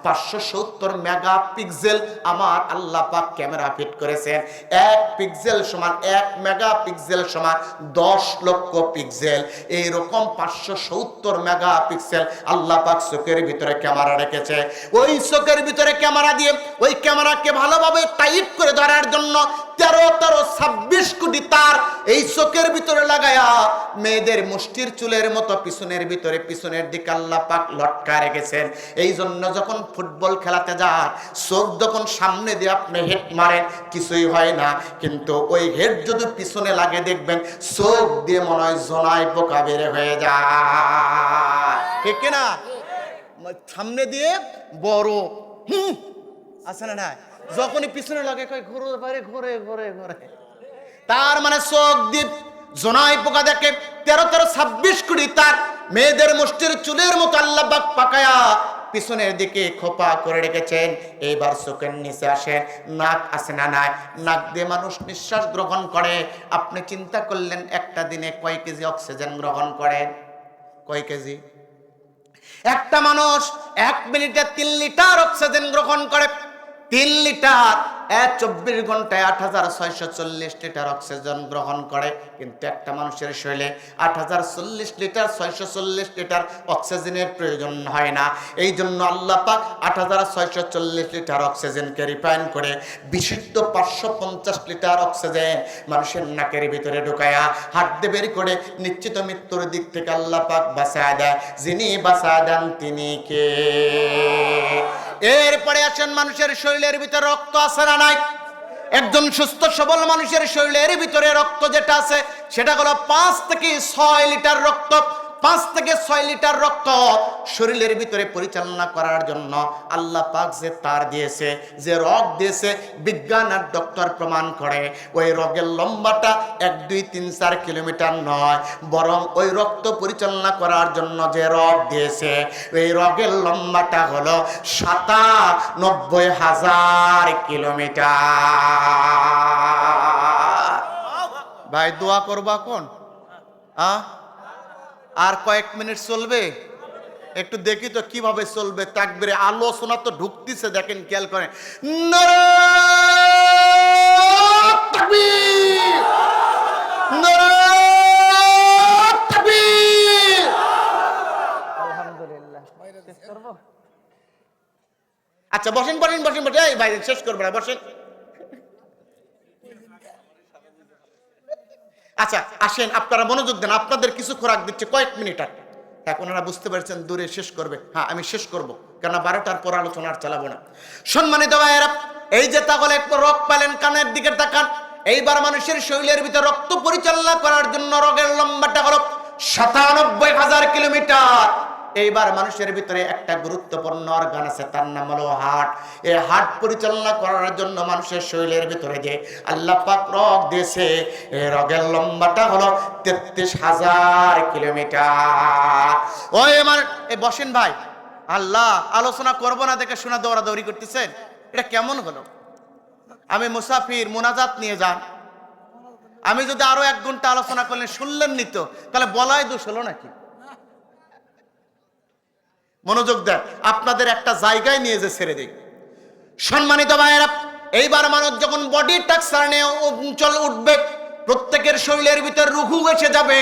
570 মেগাপিক্সেল আমার আল্লাহ পাক ক্যামেরা ফিট করেছেন। 1 পিক্সেল সমান 1 মেগাপিক্সেল সমান 10 লক্ষ পিক্সেল। এইরকম 570 মেগাপিক্সেল আল্লাহ পাক চোখের ভিতরে ক্যামেরা রেখেছে। ওই চোখের ভিতরে ক্যামেরা দিয়ে ওই ক্যামেরাকে ভালোভাবে টাইট করে ধরার জন্য 26 কোটি তার এই চোখের ভিতরে লাগায়া মেয়েদের মুষ্টির চুলের মতো পিছনের ভিতরে পিছনের দিকে আল্লাহ পাক লটকা রেখেছেন। এই জন্য যখন ফুটবল খেলাতে যান চোখ যখন সামনে দিয়ে আপনি হেড মারেন কিছুই হয় না, কিন্তু ওই হেড যদি পিছনে লাগে দেখবেন চোখ দিয়ে মনে হয় জোনায় পোকা বের হয়ে যায়। ঠিক কিনা? সামনে দিয়ে বড় আছে না, যখনই পিছনে লাগে ঘুরে ঘুরে ঘুরে ঘুরে ঘুরে, তার মানে চোখ দ্বীপ জোনাই পোকা দেখে 26 কোটি তার মেয়েদের মুষ্টির চুলের মতো আল্লাহ পাক পাকায়া পিছনের দিকে খোপা করে রেখেছেন। এইবার চোখের নিচে আসে নাক, আছে না নাই? নাক দিয়ে মানুষ নিঃশ্বাস গ্রহণ করে। আপনি চিন্তা করলেন একটা দিনে কয় কেজি অক্সিজেন গ্রহণ করেন? কয় কেজি? একটা মানুষ 1 মিনিটে 3 লিটার অক্সিজেন গ্রহণ করে। 3 লিটার 24 ঘন্টায় 8640 লিটার অক্সিজেন গ্রহণ করে, কিন্তু একটা মানুষের শরীরে 8040 লিটার 640 লিটার অক্সিজেনের প্রয়োজন হয় না। এই জন্য আল্লাহ পাক 8640 লিটার অক্সিজেনকে রিফাইন করে বিশুদ্ধ 550 লিটার অক্সিজেন মানুষের নাকের ভিতরে ঢুকায়া হাত দিয়ে বের করে নিশ্চিত মৃত্যুর দিক থেকে আল্লাহ পাক বাঁচায় দেয়। যিনি বাঁচায় দেন তিনি কে? এরপরে আসেন মানুষের শরীরের ভিতরে রক্ত আছে না নাই? একজন সুস্থ সবল মানুষের শরীরের ভিতরে রক্ত যেটা আছে সেটা হলো 5 থেকে 6 লিটার রক্ত। 5 থেকে 6 লিটার রক্ত শরীরের ভিতরে পরিচালনা করার জন্য আল্লাহ পাক যে তার দিয়েছে, যে রগ দিয়েছে, বিজ্ঞান আর ডক্টর প্রমাণ করে ওই রগের লম্বাটা 1, 2, 3, 4 কিলোমিটার নয়, বরং ওই রক্ত পরিচালনা করার জন্য যে রগ দিয়েছে ওই রগের লম্বাটা হলো 97,000 কিলোমিটার। ভাই দোয়া করবা কোন আর কয়েক মিনিট চলবে, একটু দেখি তো কিভাবে চলবে। তাকবীরে আলোচনা তো ঢুকতেছে, দেখেন খেয়াল করেন। নারায়ে তাকবীর, নারায়ে তাকবীর। আলহামদুলিল্লাহ। শেষ করব? আচ্ছা বসেন বসেন বসেন বসেন, এই ভাই শেষ করবো না, বসেন। আচ্ছা আসেন, আপনারা মনোযোগ দেন, আপনাদের কিছু খোরাক দিচ্ছে কয়েক মিনিট। আর এখন ওনারা বুঝতে পারছেন দূরে শেষ করবে। হ্যাঁ আমি শেষ করব, কেননা 12টার পর আলোচনা আর চালাবো না। সম্মানিত ভাইয়েরা, এই যে তাহলে একটু রোগ পেলেন, কানের দিকে তাকান। এইবার মানুষের শরীরের ভিতরে রক্ত পরিচালনা করার জন্য রগের লম্বাটা হলো 97,000 কিলোমিটার। এইবার মানুষের ভিতরে একটা গুরুত্বপূর্ণ অর্গান আছে, তার নাম হলো হার্ট। এই হার্ট পরিচালনা করার জন্য মানুষের শরীরের ভিতরে যে আল্লাহ পাক রগ দিয়েছে, এই রগের লম্বাটা হলো 33,000 কিলোমিটার। ওই আমার এই বসেন ভাই, আল্লাহ আলোচনা করবো না দেখে শোনা দৌড়াদৌড়ি করতেছেন, এটা কেমন হলো? আমি মুসাফির, মোনাজাত নিয়ে যান। আমি যদি আরো 1 ঘন্টা আলোচনা করলেন শুনলেন নি তো, তাহলে বলাই দোষ হলো নাকি? মনোযোগ দেন, আপনাদের একটা জায়গায় নিয়ে যে ছেড়ে দিই। সম্মানিত ভাইয়েরা, এইবার মানুষ যখন বডি স্ট্রাকচার নিয়ে চল উঠবে, প্রত্যেকের শরীরের ভিতর রুহু এসে যাবে।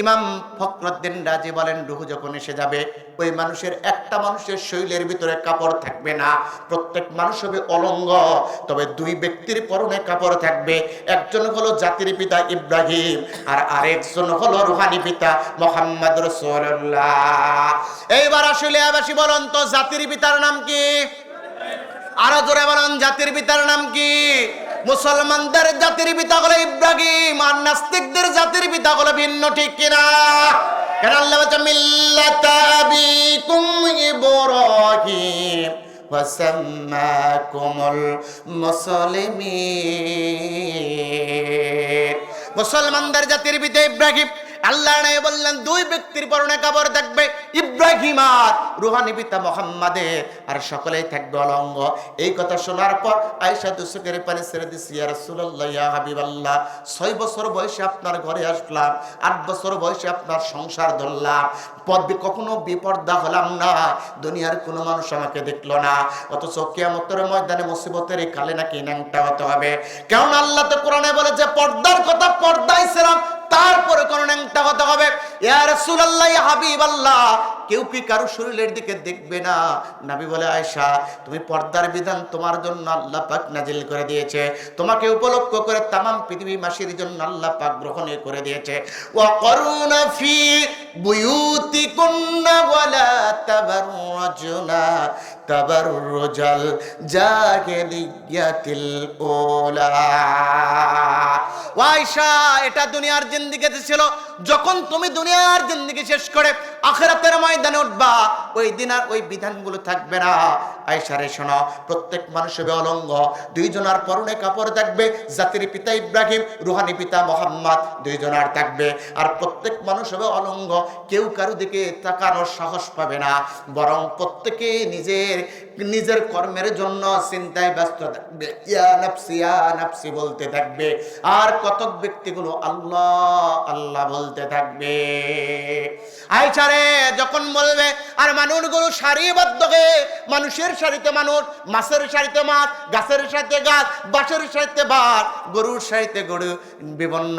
ইমাম ফখরুদ্দিন রাজি বলেন, রুহু যখন এসে যাবে ওই মানুষের একটা মানুষের শরীরের ভিতরে কাপড় থাকবে না, প্রত্যেক মানুষ হবে অলঙ্গ। তবে 2 ব্যক্তির পরনে কাপড় থাকবে, একজন হলো জাতির পিতা ইব্রাহিম আর আরেকজন হলো রুহানি পিতা মুহাম্মদ রাসূলুল্লাহ। এইবার আসলে আবাসী বলেন তো জাতির পিতার নাম কি? আরো জোরে বলেন, জাতির পিতার নাম কি? মুসলমানদের জাতির পিতা হলো ইব্রাহিম, আর নাস্তিকদের জাতির পিতা হলো ভিন্ন, ঠিক কিনা? কেন আল্লাহ বলেন মিল্লাতা আবিকুম ইব্রাহিম ওয়া সাম্মাকুমুল মুসলিমিন। মুসলমানদের জাতির পিতা ইব্রাহিম। আল্লাহ নবী বললেন 2 ব্যক্তির পরনে কাপড় থাকবে, ইব্রাহিম আর রুহানি পিতা মুহাম্মাদের, আর সকলেই থাকবে অলঙ্গ। এই কথা শোনার পর আয়েশা দুচোখের পানি ছেড়ে দিছি, ইয়া রাসূলুল্লাহ, ইয়া হাবিবাল্লাহ, 6 বছর বয়সে আপনার ঘরে আসলাম, 8 বছর বয়সে আপনার সংসার ধরলাম, কখনো বিপর্দা হলাম না, দুনিয়ার কোনো মানুষ আমাকে দেখলো না, অথচ কিয়ামতের ময়দানে মুসিবতের এই কালে নাকি ন্যাংটা হতে হবে। কারণ আল্লাহ তো কোরআনে বলে যে পর্দার কথা পর্দায় ছিলাম, তারপরে কোন ন্যাংটা হতে হবে। ইয়া রাসূলুল্লাহ, ইয়া হাবিবাল্লাহ, কেউ কি কারো শরীরের দিকে দেখবে না? নবী বলে, আয়েশা তুমি পর্দার বিধান তোমার জন্য আল্লাহ পাক নাজিল করে দিয়েছে, তোমাকে উপলক্ষ করে তামাম পৃথিবীবাসীর জন্য আল্লাহ পাক গ্রহণ করে দিয়েছে। ওয়া করুনা ফি বুয়ুতিকুন্না ওয়ালা তাবাররুজনা তাবাররুজাল জাহিলিয়াতিল উলা। আয়েশা, এটা দুনিয়ার জিন্দেগিতে ছিল, যখন তুমি দুনিয়ার জিন্দেগি শেষ করে আখিরাতের ময়দানে উঠবা ওই দিন আর ওই বিধানগুলো থাকবে না। আয়েশা রে শোনো, প্রত্যেক মানুষ হবে অলঙ্গ, 2 জনের পরনে কাপড় থাকবে, জাতির পিতা ইব্রাহিম, রুহানি পিতা মুহাম্মদ, 2 জনের থাকবে, আর প্রত্যেক মানুষ হবে অলঙ্গ। কেউ কারো দিকে তাকানোর সাহস পাবে না, বরং প্রত্যেকে নিজের কর্মের জন্য চিন্তায় ব্যস্ত থাকবে, ইয়া নাফসি বলতে থাকবে। আর কতক ব্যক্তিগুলো আল্লাহ আল্লাহ বলতে থাকবে। আয়েশা রে যখন বলবে, আর মানুষগুলো সারিবদ্ধ হয়ে, মানুষের সারিতে মানুষ, মাছের সারিতে মাছ, গাছের সারিতে গাছ, বাঁশের সারিতে বাঁশ, গরুর সারিতে গরু, বিভিন্ন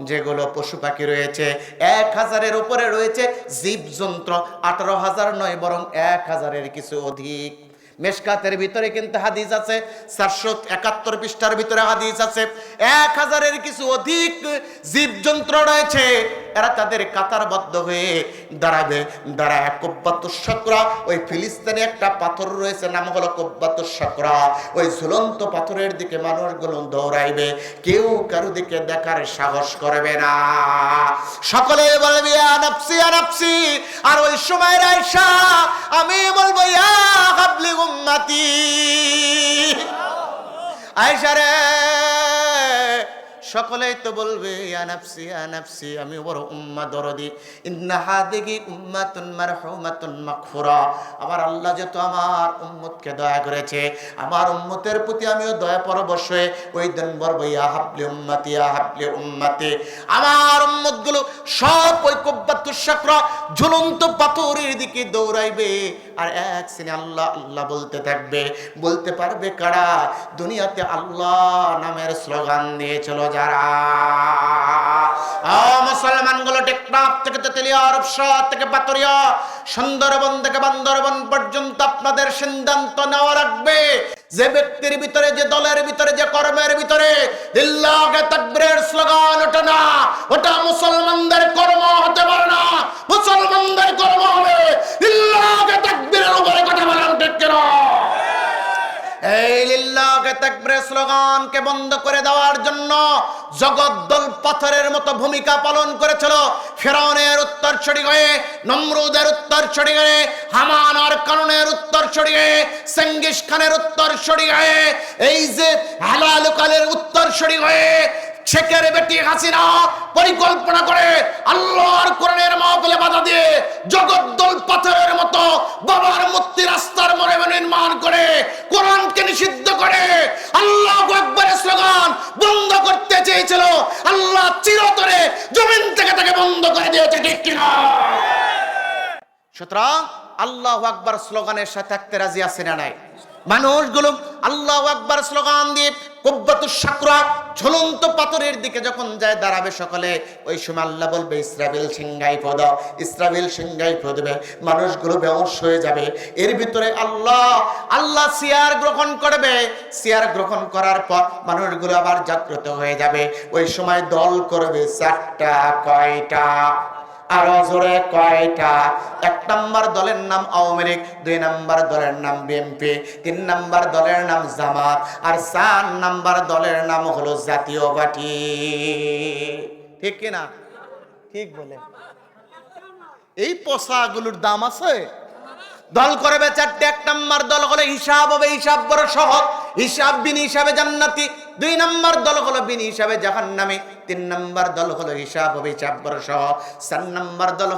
যেগুলো পশু পাখি রয়েছে 1000-এর উপরে রয়েছে জীবজন্তু, 18,000 নয় বরং 1000-এর কিছু অধিক। মেশকাতের ভিতরে কিন্তু হাদিস আছে, 471 পৃষ্ঠার ভিতরে হাদিস আছে, 1000-এর কিছু অধিক জীবজন্তু রয়েছে। এরা তাদের কাতারবদ্ধ হয়ে দাঁড়াবে। দাঁড়ায় কুব্বাতুস সাকরা, ওই ফিলিস্তিনে একটা পাথর রয়েছে নাম হলো কুব্বাতুস সাকরা, ওই ঝুলন্ত পাথরের দিকে মানুষগুলো দৌড়াইবে, কেউ কারো দিকে দেখার সাহস করবে না, সকলে বলবে ইয়া নাফসি ইয়া নাফসি। আর ওই সময় আয়েশা আমি বলবো ইয়া হাবলি উম্মতি, আয়েশা রে, সকলেই তো বলবে ইয়া নাফসি ইয়া নাফসি, আমি বড় উম্মাহ দরদি। ইন্না হাদিহি উম্মাতুন মারহুমাতুন মাগফুরা, আমার আল্লাহ যত আমার উম্মতকে দয়া করেছে, আমার উম্মতের প্রতি আমিও দয়া পরবশ হয়ে ওই দিন বলবো ইয়া হাবলি উম্মতি ইয়া হাবলি উম্মতি। আমার উম্মতগুলো সব ওই কুব্বাতুস সাকরা ঝুলন্ত পাথরের দিকে দৌড়াইবে, আর এক শ্রেণী আল্লাহ আল্লাহ বলতে থাকবে। বলতে পারবে কারা? দুনিয়াতে আল্লাহ নামের স্লোগান দিয়েছিল যারা। মুসলমানগুলো টেকনাফ থেকে তেতুলিয়া, রূপসা থেকে পাতুরিয়া, সুন্দরবন থেকে বান্দরবন পর্যন্ত আপনাদের সিদ্ধান্ত নেওয়া রাখবে, যে ব্যক্তির ভিতরে, যে দলের ভিতরে, যে কর্মের ভিতরে লিল্লাহি তাকবীরের স্লোগান ওঠে না, ওটা মুসলমানদের কর্ম হতে পারে না। মুসলমানদের কর্ম হবে লিল্লাহি তাকবীরের উপরে কথা বলার, ঠিক কিনা? এই লিল্লাহি তাকবীরের স্লোগানকে বন্ধ করে দেওয়ার জন্য জগদ্দল পাথরের মতো ভূমিকা পালন করেছিল ফিরআউনের উত্তরসূরি হয়ে, নমরুদের উত্তরসূরি হয়ে, হামান আর কারুনের উত্তরসূরি হয়ে, চেঙ্গিস খানের উত্তরসূরি হয়ে, এই যে হালালুকালের উত্তরসূরি হয়ে শেখের বেটি হাসিনা পরিকল্পনা করে আল্লাহর কোরআনের মাহফিলে বাধা দিয়ে জগদ্দল পাথরের মতো বাবার মূর্তি রাস্তার মোড়ে নির্মাণ করে কোরআনকে নিষিদ্ধ করে আল্লাহু আকবারের স্লোগান বন্ধ করতে চেয়েছিল। আল্লাহ চিরতরে জমিন থেকে তাকে বন্ধ করে দিয়েছে, ঠিক কিনা? সুতরাং আল্লাহু আকবার স্লোগানের সাথে থাকতে রাজি আছে না নাই? মানুষগুলো আল্লাহু আকবার স্লোগান দিয়ে কুব্বাতুস সাকরা ঝুলন্ত পাথরের দিকে যখন যায় দাঁড়াবে সকলে, ওই সময় আল্লাহ বলবে ইসরাফিল সিংহাই পদ, ইসরাফিল সিংহাই পদবে, মানুষগুলো বেহুশ হয়ে যাবে। এর ভিতরে আল্লাহ সিয়ার গ্রহণ করবে, সিয়ার গ্রহণ করার পর মানুষগুলো আবার জাগ্রত হয়ে যাবে। ওই সময় দল করবে চারটা। কয়টা? আরো জোরে কয়টা? এক নাম্বার দলের নাম আওয়ামী লীগ, দুই নাম্বার দলের নাম বিএনপি, তিন নাম্বার দলের নাম জামাত, আর চার নাম্বার দলের নাম হলো জাতীয় পার্টি, ঠিক কিনা? ঠিক বলে। এই পোশাকগুলোর দাম আছে। দল করবে চারটে। এক নাম্বার দল হলো হিসাব হবে, হিসাব বড় সহজ, হিসাব বিনি হিসাবে জান্নাতি। দুই নাম্বার দল হলো বিনি হিসাবে জাহান্নামী। তিন নাম্বার দল হলো হিসাব হবে, হিসাব বড় সহজ। চার নাম্বার দল